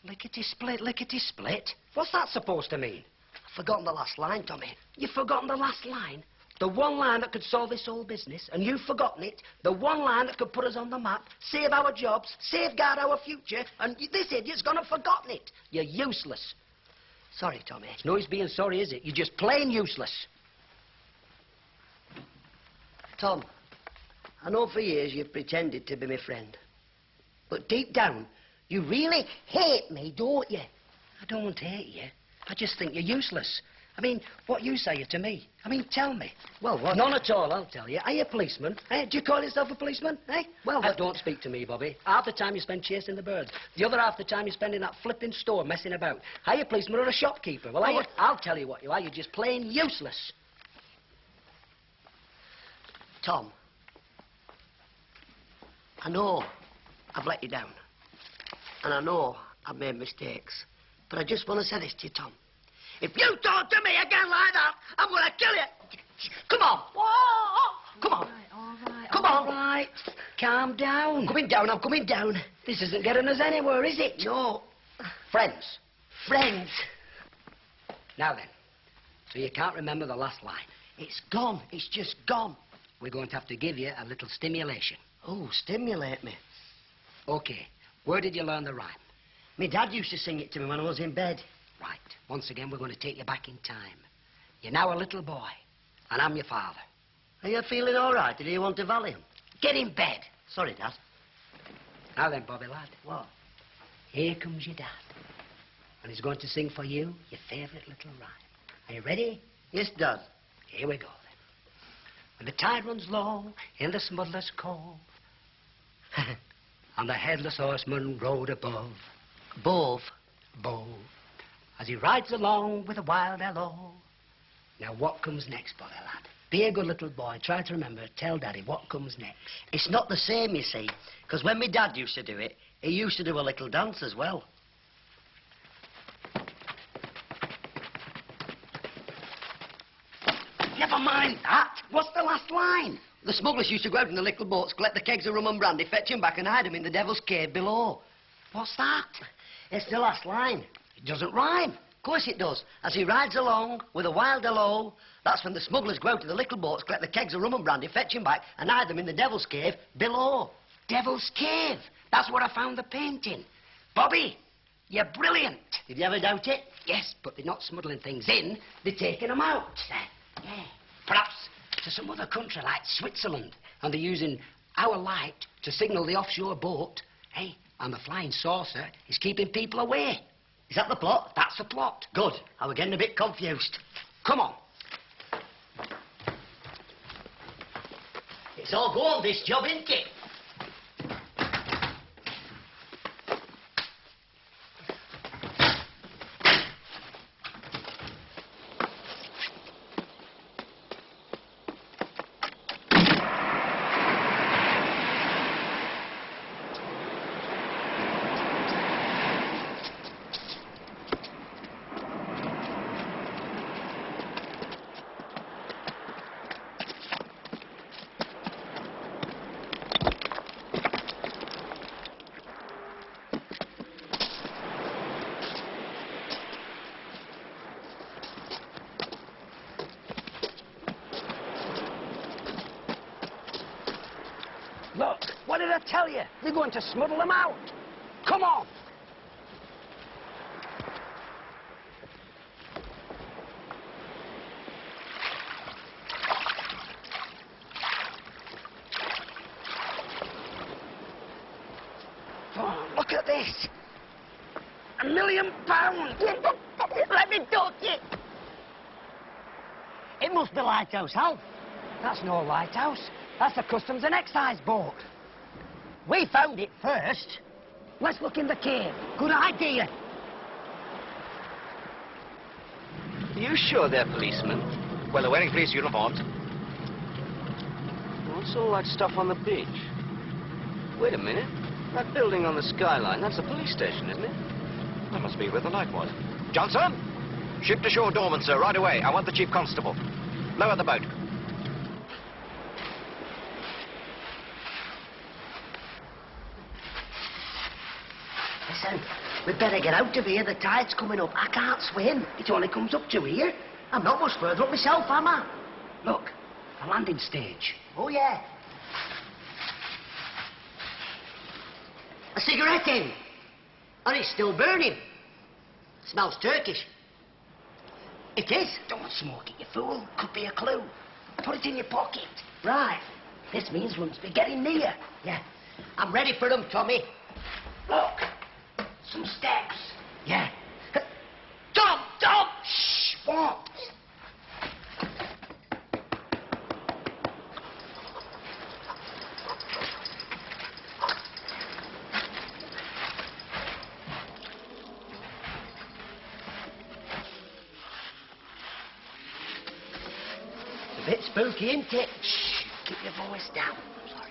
Lickety-split, lickety-split. What's that supposed to mean? I've forgotten the last line, Tommy. You've forgotten the last line? The one line that could solve this whole business, and you've forgotten it. The one line that could put us on the map, save our jobs, safeguard our future, and this idiot's gone and forgotten it. You're useless. Sorry, Tommy. It's no use being sorry, is it? You're just plain useless. Tom, I know for years you've pretended to be my friend. But deep down, you really hate me, don't you? I don't hate you. I just think you're useless. I mean, what use are you to me? I mean, tell me. Well, what? None at all, I'll tell you. Are you a policeman? Eh? Do you call yourself a policeman? Eh? Well, Don't speak to me, Bobby. Half the time you spend chasing the birds. The other half the time you spend in that flipping store messing about. Are you a policeman or a shopkeeper? Well, I'll tell you what you are. You're just plain useless. Tom, I know I've let you down. And I know I've made mistakes. But I just want to say this to you, Tom. If you talk to me again like that, I'm going to kill you. Come on. Whoa. Come on. All right. Come on. All right. Calm down. I'm coming down, I'm coming down. This isn't getting us anywhere, is it? No. Friends. Friends. Now then. So you can't remember the last line. It's gone. It's just gone. We're going to have to give you a little stimulation. Oh, stimulate me. Okay. Where did you learn the rhyme? My dad used to sing it to me when I was in bed. Right. Once again, we're going to take you back in time. You're now a little boy, and I'm your father. Are you feeling all right? Did you want a Valium? Get in bed. Sorry, Dad. Now then, Bobby lad. What? Here comes your dad. And he's going to sing for you your favourite little rhyme. Are you ready? Yes, Dad. Here we go then. When the tide runs low in the smuggler's cove, and the headless horseman rode above. Bove. Bove. As he rides along with a wild hello. Now, what comes next, Bobby lad? Be a good little boy. Try to remember. Tell Daddy what comes next. It's not the same, you see, because when my dad used to do it, he used to do a little dance as well. Never mind that. What's the last line? The smugglers used to go out in the little boats, collect the kegs of rum and brandy, fetch him back and hide him in the devil's cave below. What's that? It's the last line. It doesn't rhyme. Of course it does. As he rides along with a wild hello, that's when the smugglers go out to the little boats, collect the kegs of rum and brandy, fetch him back and hide them in the devil's cave below. Devil's Cave. That's where I found the painting. Bobby, you're brilliant. Did you ever doubt it? Yes, but they're not smuggling things in. They're taking them out. Yeah. Perhaps to some other country like Switzerland. And they're using our light to signal the offshore boat. Hey, and the flying saucer is keeping people away. Is that the plot? That's the plot. Good. I was getting a bit confused. Come on. It's all go on, this job, isn't it? Look, what did I tell you? They're going to smuggle them out. Come on. Oh, look at this. £1 million. Let me talk it. It must be Lighthouse Hal. That's no lighthouse. That's the Customs and Excise boat. We found it first. Let's look in the cave. Good idea. Are you sure they're policemen? Well, they're wearing police uniforms. What's all that stuff on the beach? Wait a minute. That building on the skyline, that's a police station, isn't it? That must be where the light was. Johnson! Ship to shore doorman, sir, right away. I want the chief constable. Lower the boat. Listen, we'd better get out of here. The tide's coming up. I can't swim. It only comes up to here. I'm not much further up myself, am I? Look, a landing stage. Oh, yeah. A cigarette in. And it's still burning. Smells Turkish. It is. Don't smoke it, you fool. Could be a clue. Put it in your pocket. Right. This means we must be getting near. Yeah. I'm ready for them, Tommy. Look, some steps. Yeah. Tom! Shh! What? It's a bit spooky, isn't it? Shh! Keep your voice down. Sorry.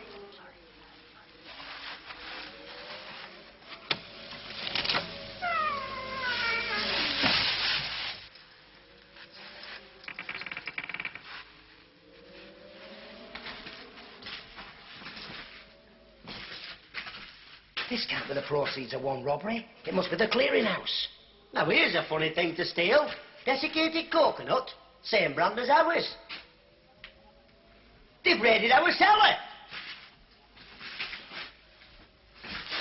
This can't be the proceeds of one robbery. It must be the clearinghouse. Now, here's a funny thing to steal. Desiccated coconut, same brand as ours. They've raided our cellar.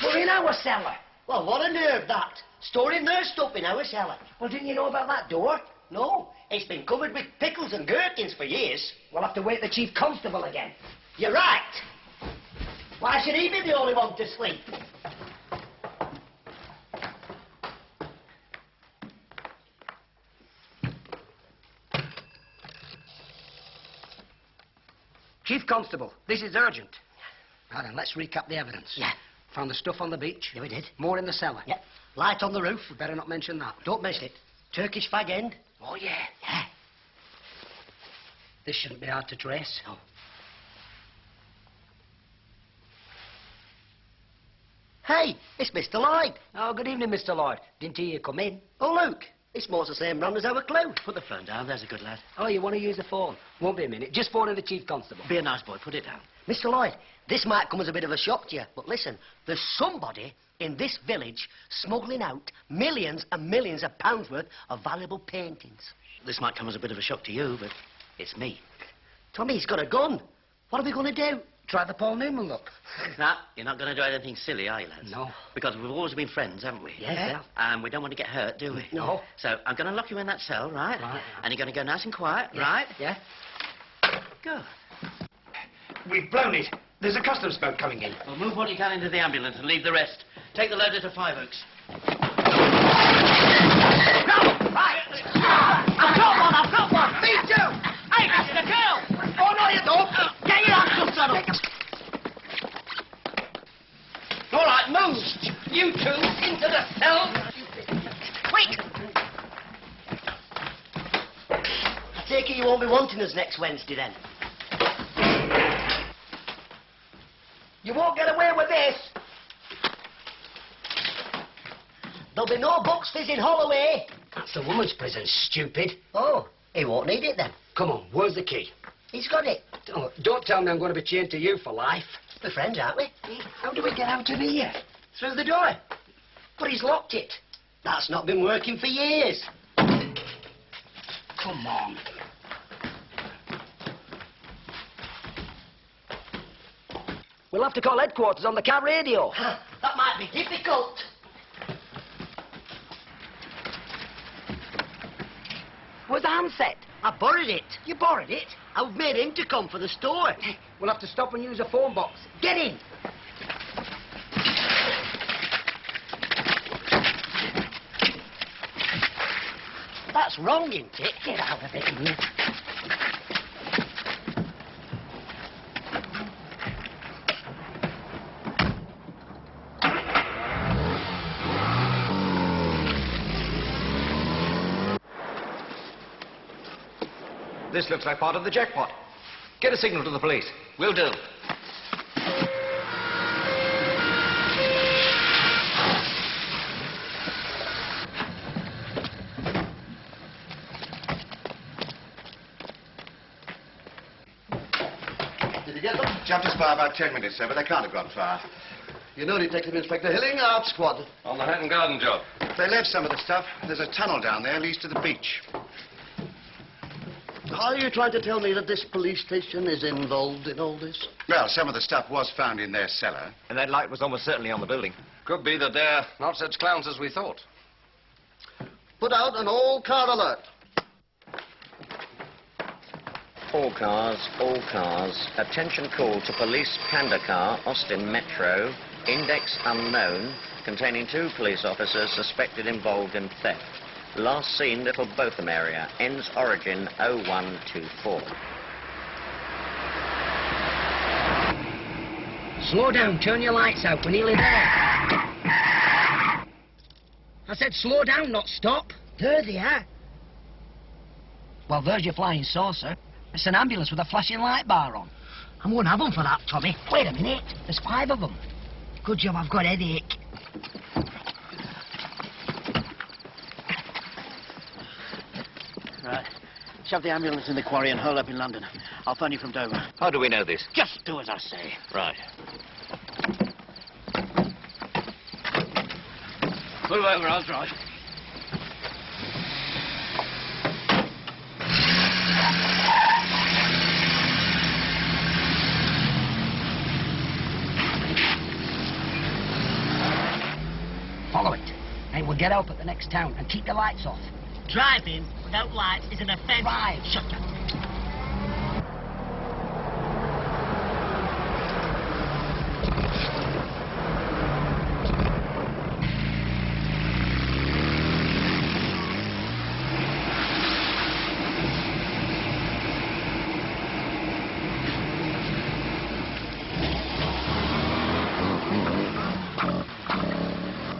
We're in our cellar. Well, what a nerve, that. Storing their stuff in our cellar. Well, didn't you know about that door? No, it's been covered with pickles and gherkins for years. We'll have to wake the chief constable again. You're right. Why should he be the only one to sleep? Chief Constable, this is urgent. Right then, let's recap the evidence. Yeah. Found the stuff on the beach. Yeah, we did. More in the cellar. Yeah. Light on the roof. We better not mention that. Don't mention it. Turkish fag end. Oh, yeah. Yeah. This shouldn't be hard to trace. No. Hey, it's Mr. Lloyd. Oh, good evening, Mr. Lloyd. Didn't hear you come in. Oh, look. It's more the same brand as our clue. Put the phone down, there's a good lad. Oh, you want to use the phone? Won't be a minute. Just phone in the chief constable. Be a nice boy, put it down. Mr. Lloyd, this might come as a bit of a shock to you, but listen, there's somebody in this village smuggling out millions and millions of pounds worth of valuable paintings. This might come as a bit of a shock to you, but it's me. Tommy, he's got a gun. What are we going to do? Try the Paul Newman look. Nah, you're not going to do anything silly, are you, lads? No. Because we've always been friends, haven't we? Yeah. And we don't want to get hurt, do we? No. So I'm going to lock you in that cell, right? Right. And you're going to go nice and quiet, Yeah. right? Yeah. Good. We've blown it. There's a customs boat coming in. Well, move what you can into the ambulance and leave the rest. Take the loader to Five Oaks. No! Right! I've got one! Me too! Hey, this is a girl! Oh, no, you don't! Get your handcuffs on her! All right, move. You two into the cell. Quick! I take it you won't be wanting us next Wednesday, then? You won't get away with this! There'll be no bucks fizzing Holloway! That's the woman's prison, stupid. Oh, he won't need it, then. Come on, where's the key? He's got it. Don't tell me I'm going to be chained to you for life. We're friends, aren't we? How do we get out of here? Through the door. But he's locked it. That's not been working for years. Come on. We'll have to call headquarters on the car radio. That might be difficult. Where's the handset? I borrowed it. You borrowed it? I've made intercom for the store. We'll have to stop and use a phone box. Get in. That's wrong, isn't it? Get out of it. This looks like part of the jackpot. Get a signal to the police. Will do. Did you get them? Jumped us by about 10 minutes, sir, but they can't have gone far. You know Detective Inspector Hilling, Art Squad. On the Hatton Garden job. They left some of the stuff. There's a tunnel down there leads to the beach. Are you trying to tell me that this police station is involved in all this? Well, some of the stuff was found in their cellar. And that light was almost certainly on the building. Could be that they're not such clowns as we thought. Put out an all-car alert. All cars. Attention call to police panda car, Austin Metro, index unknown, containing 2 police officers suspected involved in theft. Last seen, Little Botham area, ends origin 0124. Slow down, turn your lights out, we're nearly there. I said slow down, not stop. There they are. Well, there's your flying saucer. It's an ambulance with a flashing light bar on. I won't have them for that, Tommy. Wait a minute, there's 5 of them. Good job I've got a headache. Right. Shove the ambulance in the quarry and hurl up in London. I'll phone you from Dover. How do we know this? Just do as I say. Right. Move over, I'll drive. Follow it. And we'll get out at the next town and keep the lights off. Driving without lights is an offence. Right. Shut up.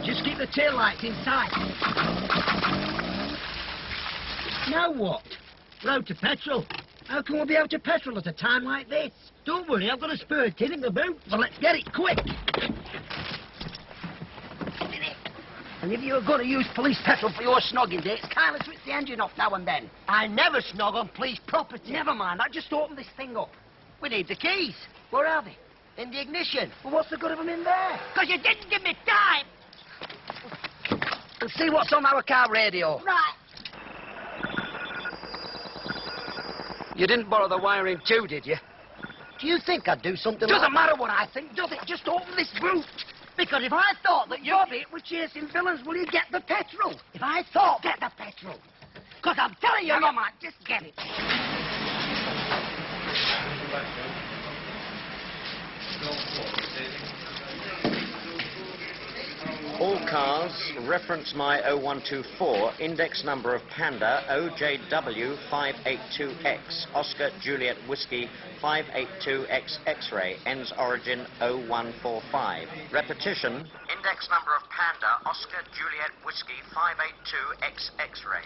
Just keep the tail lights inside. Now what? We're out of petrol. How can we be out of petrol at a time like this? Don't worry, I've got a spare tin in the boot. Well, let's get it quick. And if you're going to use police petrol for your snogging dates, kindly switch the engine off now and then. I never snog on police property. Never mind, I just opened this thing up. We need the keys. Where are they? In the ignition. Well, what's the good of them in there? Because you didn't give me time. And see what's on our car radio. Right. You didn't borrow the wiring too, did you? Do you think I'd do something Doesn't like matter what I think, does it? Just open this boot. Because if I thought that you... Bobby, we're chasing villains. Will you get the petrol? If I thought... Get the petrol. Because I'm telling you... Never mind, just get it. All cars, reference my 0124, index number of Panda OJW582X, Oscar Juliet Whiskey 582X X-ray, ends origin 0145. Repetition, index number of Panda, Oscar Juliet Whiskey 582X X-ray.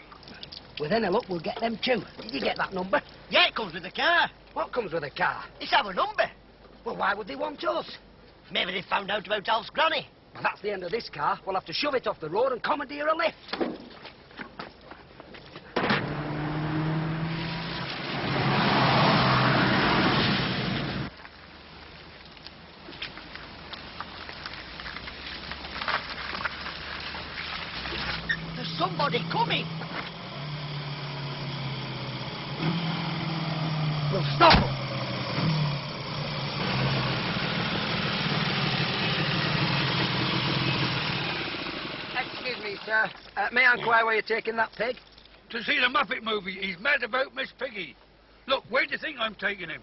With any luck, we'll get them too. Did you get that number? Yeah, it comes with the car. What comes with a car? It's our number. Well, why would they want us? Maybe they found out about Alf's granny. Well, that's the end of this car. We'll have to shove it off the road and commandeer a lift. There's somebody coming. We'll stop them. Excuse me, sir. May I inquire where you're taking that pig? To see the Muppet movie. He's mad about Miss Piggy. Look, where do you think I'm taking him?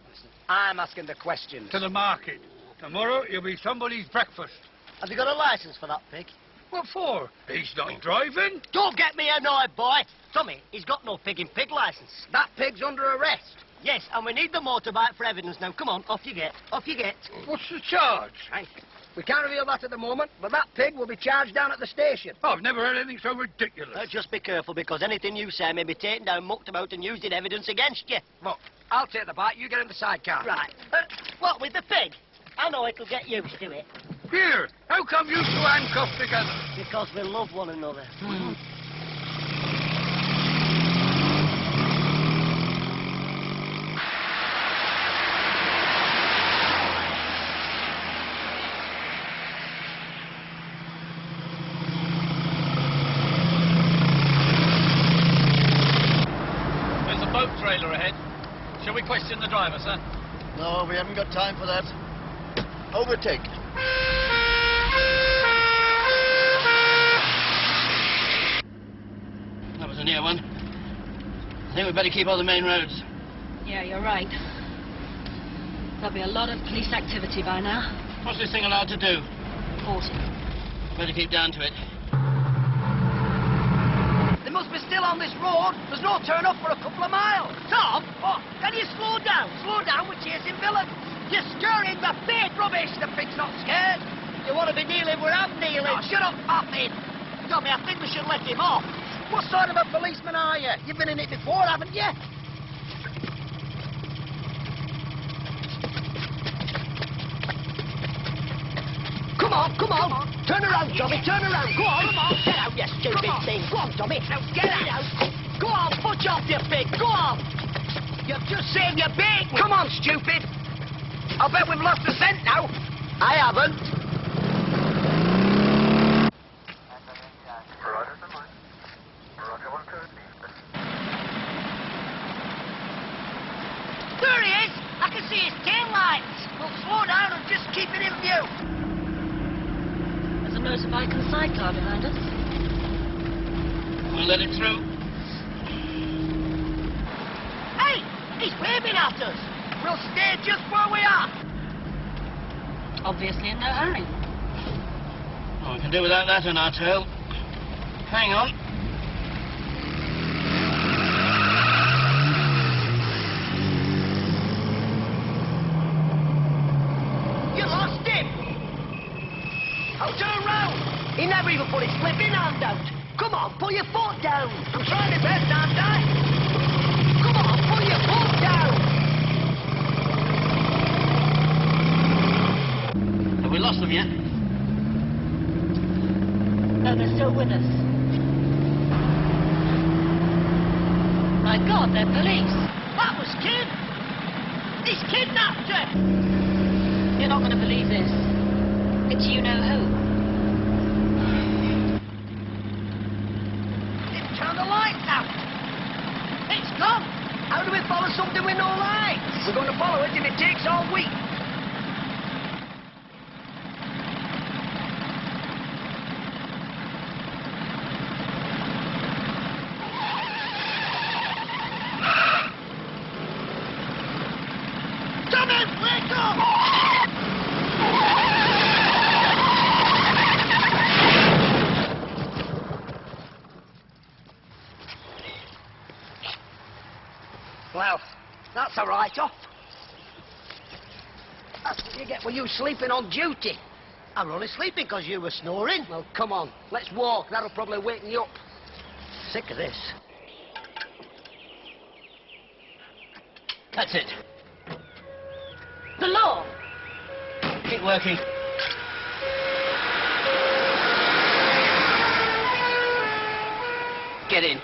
I'm asking the questions. To the market. Tomorrow he'll be somebody's breakfast. Have you got a licence for that pig? What for? He's not driving. Don't get me annoyed, boy. Tommy, he's got no pig licence. That pig's under arrest. Yes, and we need the motorbike for evidence now. Come on, off you get. Off you get. What's the charge? Right. We can't reveal that at the moment, but that pig will be charged down at the station. Oh, I've never heard anything so ridiculous. Just be careful, because anything you say may be taken down, mucked about, and used in evidence against you. Look, I'll take the bite, you get in the sidecar. Right. What, with the pig? I know it'll get used to it. Here, how come you two handcuffed together? Because we love one another. There's a boat trailer ahead. Shall we question the driver, sir? No, we haven't got time for that. Overtake. That was a near one. I think we'd better keep on the main roads. Yeah, you're right. There'll be a lot of police activity by now. What's this thing allowed to do? Reporting. Better keep down to it. They must be still on this road. There's no turn up for a couple of miles. Tom, can you slow down? Slow down, we're chasing villains. You're stirring the big rubbish. The pig's not scared. You want to be kneeling where I'm kneeling. Oh, shut up, Poppin. Tommy, I think we should let him off. What sort of a policeman are you? You've been in it before, haven't you? Come on, come on. Turn around, Tommy, turn around. Go on. Come on, get out, you stupid thing. Go on, Tommy. Now get out. Go on, push off, you pig. Go on. You've just saved your bait. Come on, stupid. I'll bet we've lost the scent now. I haven't. There he is. I can see his tail lights. We'll slow down and just keep it in view. There's a motorbike and sidecar behind us. We'll let it through. Hey, he's waving at us. We'll stay just where we are. Obviously in no hurry. Oh, we can do without that on our tail. Hang on. You lost him. I'll turn round. He never even put his flipping hand out. Come on, pull your foot down. I'm trying my best, aren't I? Come on, pull your foot down. Have we lost them yet? No, they're still with us. My God, they're police. That was Kid. He's kidnapped her. You're not going to believe this. It's you-know-who. They've turned the lights out. It's gone. How do we follow something with no lights? We're going to follow it if it takes all week. Tommy, wake up! Well, that's a write-off. That's what you get for you sleeping on duty. I'm only sleeping because you were snoring. Well, come on. Let's walk. That'll probably wake me up. Sick of this. That's it. The law. Keep working. Get in.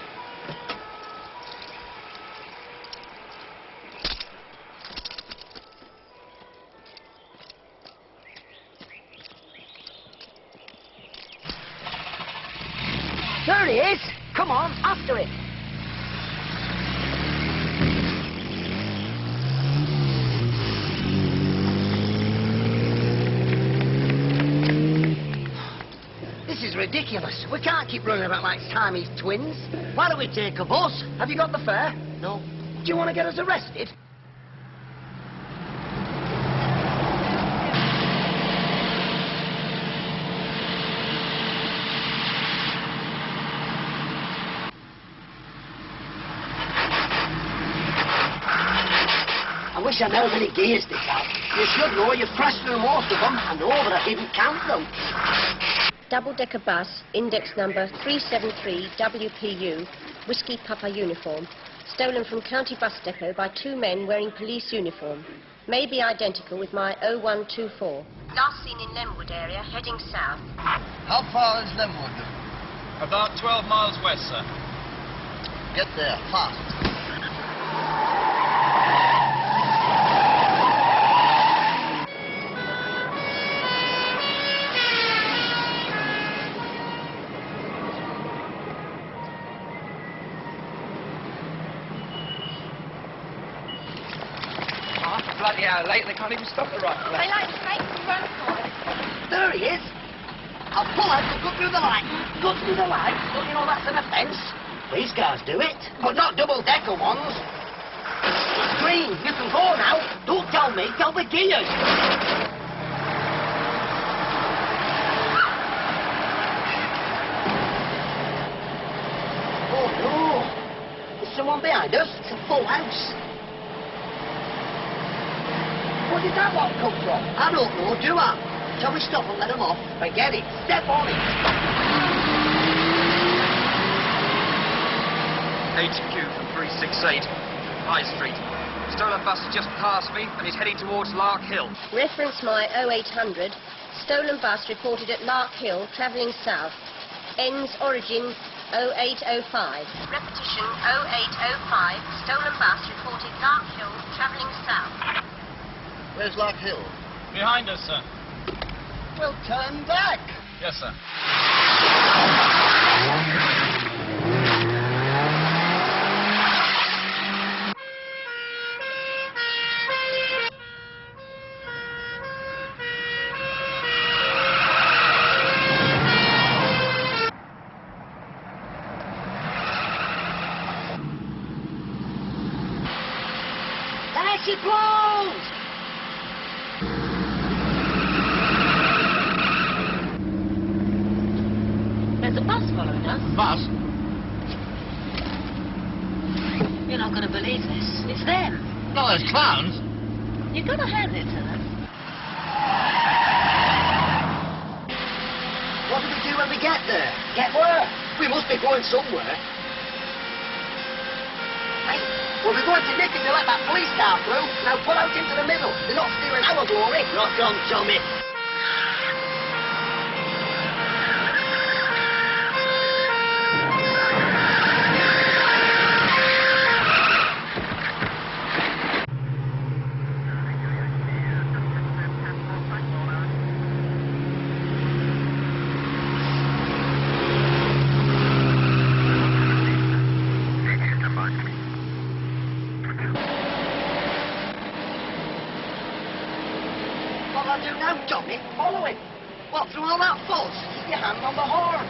There he is. Come on, after it. This is ridiculous. We can't keep running about like Siamese twins. Why don't we take a bus? Have you got the fare? No. Do you want to get us arrested? I wish I knew how many gears this had. You should know you've crashed through most of them. I know, but I didn't count them. Double-decker bus, index number 373 WPU, Whiskey Papa uniform, stolen from County Bus Depot by 2 men wearing police uniform. May be identical with my 0124. Last seen in Lemwood area, heading south. How far is Lemwood? About 12 miles west, sir. Get there, fast. Bloody hell, late, they can't even stop the right place. They like to make them run for it. There he is. I'll pull out and go through the light. Go through the light? Don't you know that's an offence? These cars do it, but not double-decker ones. It's green. You can go now. Don't tell me. Tell the gears. Oh, no. There's someone behind us. It's a full house. Where did that one come from? I don't know, do I? Shall we stop and let them off? Forget it. Step on it. HQ from 368, High Street. Stolen bus has just passed me and is heading towards Lark Hill. Reference my 0800. Stolen bus reported at Lark Hill, travelling south. Ends origin 0805. Repetition 0805. Stolen bus reported Lark Hill, travelling south. Where's Lark Hill? Behind us, sir. Well, turn back. Yes, sir. There she blows! There's a bus following us. Bus? You're not going to believe this. It's them. No, there's clowns. You've got to hand it to them. What do we do when we get there? Get where? We must be going somewhere. Hey, well, we're going to nick it to let that police car through. Now pull out into the middle. They're not stealing our glory. Rock on, Tommy. What'll I do now, Tommy? Follow him. What, through all that fuss? Keep your hand on the horn.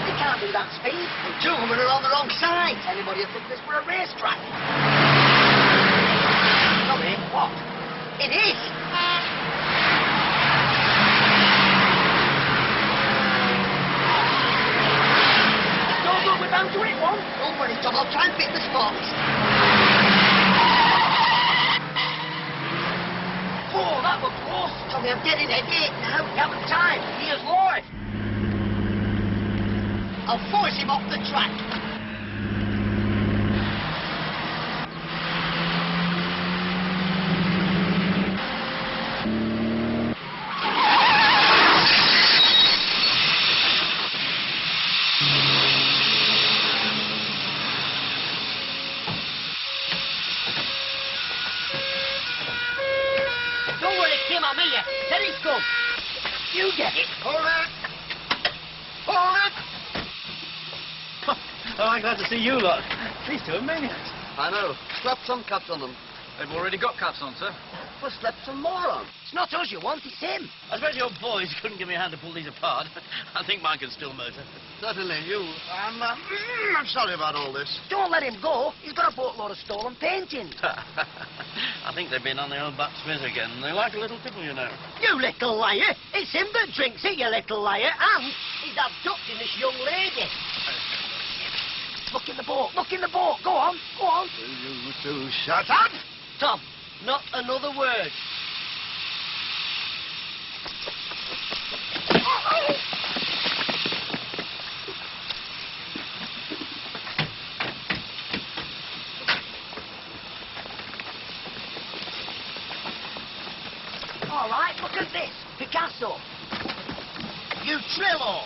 You can't do that speed. And 2 of them are on the wrong side. Anybody would think this were a racetrack. Tommy, what? It is! It's no good, we're bound to hit one. Don't worry, Tom, I'll try and pick the spots. Oh, that was close. Tommy, I'm getting a headache now. You haven't time. He is live. I'll force him off the track. Don't worry, Kim, I'm here. Let it go. You get it. Hold it. Hold it. Oh, I'm glad to see you lot. These two are maniacs. I know. Slap some cuffs on them. They've already got cuffs on, sir. Well, slept some more on. It's not us you want, it's him. I suppose your boys couldn't give me a hand to pull these apart. I think mine can still motor. Certainly, you. I'm sorry about all this. Don't let him go. He's got a boatload of stolen paintings. I think they've been on the old Buck Smith again. They like a little tipple, you know. You little liar. It's him that drinks it, you little liar. And he's abducting this young lady. Look in the boat. Look in the boat. Go on. Go on. You two shut up. Tom, not another word. All right, look at this. Picasso. You Trillo.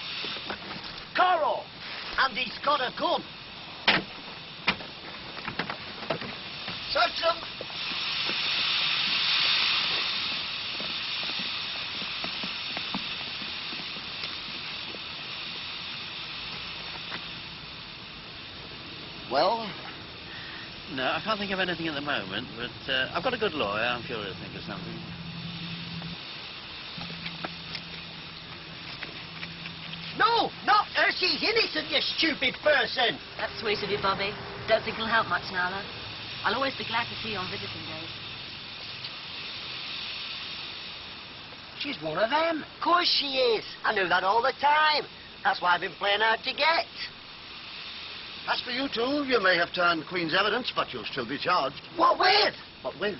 Corot. And he's got a gun. Search them. Well? No, I can't think of anything at the moment, but I've got a good lawyer. I'm sure he'll think of something. No, not her. She's innocent, you stupid person. That's sweet of you, Bobby. Don't think it'll help much now, though. I'll always be glad to see you on visiting days. She's one of them. Of course she is. I knew that all the time. That's why I've been playing hard to get. As for you two, you may have turned Queen's evidence, but you'll still be charged. What with? What with?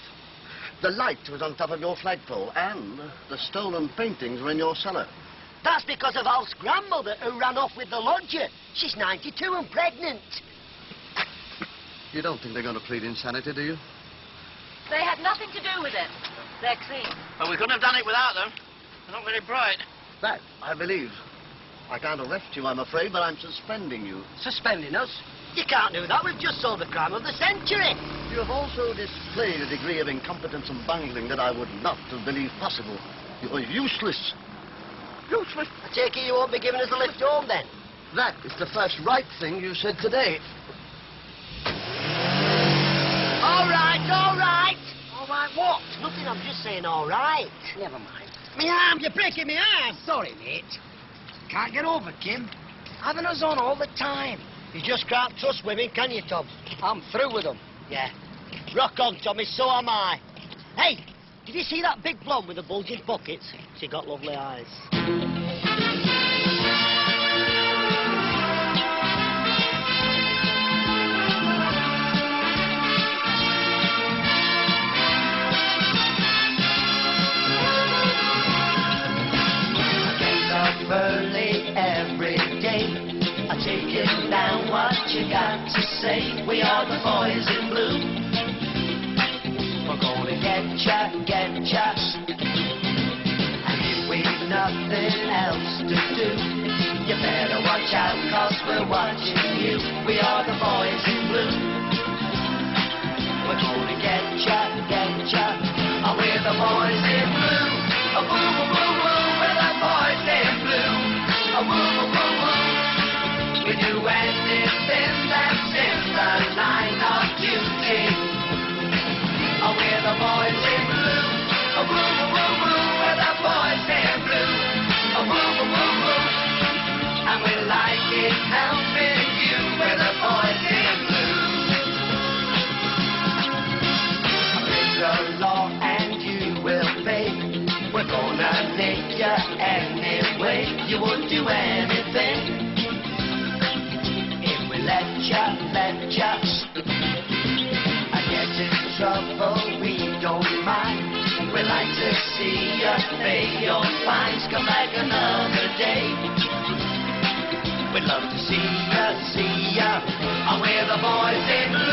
The light was on top of your flagpole, and the stolen paintings were in your cellar. That's because of Alf's grandmother who ran off with the lodger. She's 92 and pregnant. You don't think they're going to plead insanity, do you? They had nothing to do with it. They're clean. Well, we couldn't have done it without them. They're not very bright. That, I believe. I can't arrest you, I'm afraid, but I'm suspending you. Suspending us? You can't do that. We've just solved the crime of the century. You have also displayed a degree of incompetence and bungling that I would not have believed possible. You're useless. Useless. I take it you won't be giving us a lift home, then? That is the first right thing you said today. All right, all right. All right, what? Nothing, I'm just saying all right. Never mind. Me arm, you're breaking me arm. Sorry, mate. Can't get over, Kim. Having us on all the time. You just can't trust women, can you, Tom? I'm through with them. Yeah. Rock on, Tommy, so am I. Hey, did you see that big blonde with the bulging pockets? She got lovely eyes. Early every day, I take it down what you got to say. We are the boys in blue. We're gonna get ya, and if we've nothing else to do, you better watch out, 'cause we're watching you. We are the boys in blue. We're gonna get ya, and we're the boys in blue. Oh, woo, woo, woo, woo, we're the boys in blue. Oh, woo, woo, woo, woo. We do anything that's in the line of duty. Oh, we're the boys in blue. Oh, woo, woo, woo, woo, we're the boys in blue. Oh, woo, woo, woo, woo. And we like it helping you. We're the boys in blue. Break the law and you will pay. We're gonna nick ya anyway. You won't do anything if we let ya. I get in trouble, we don't mind. We like to see ya pay your fines. Come back another day. We'd love to see ya. And we're the boys in blue.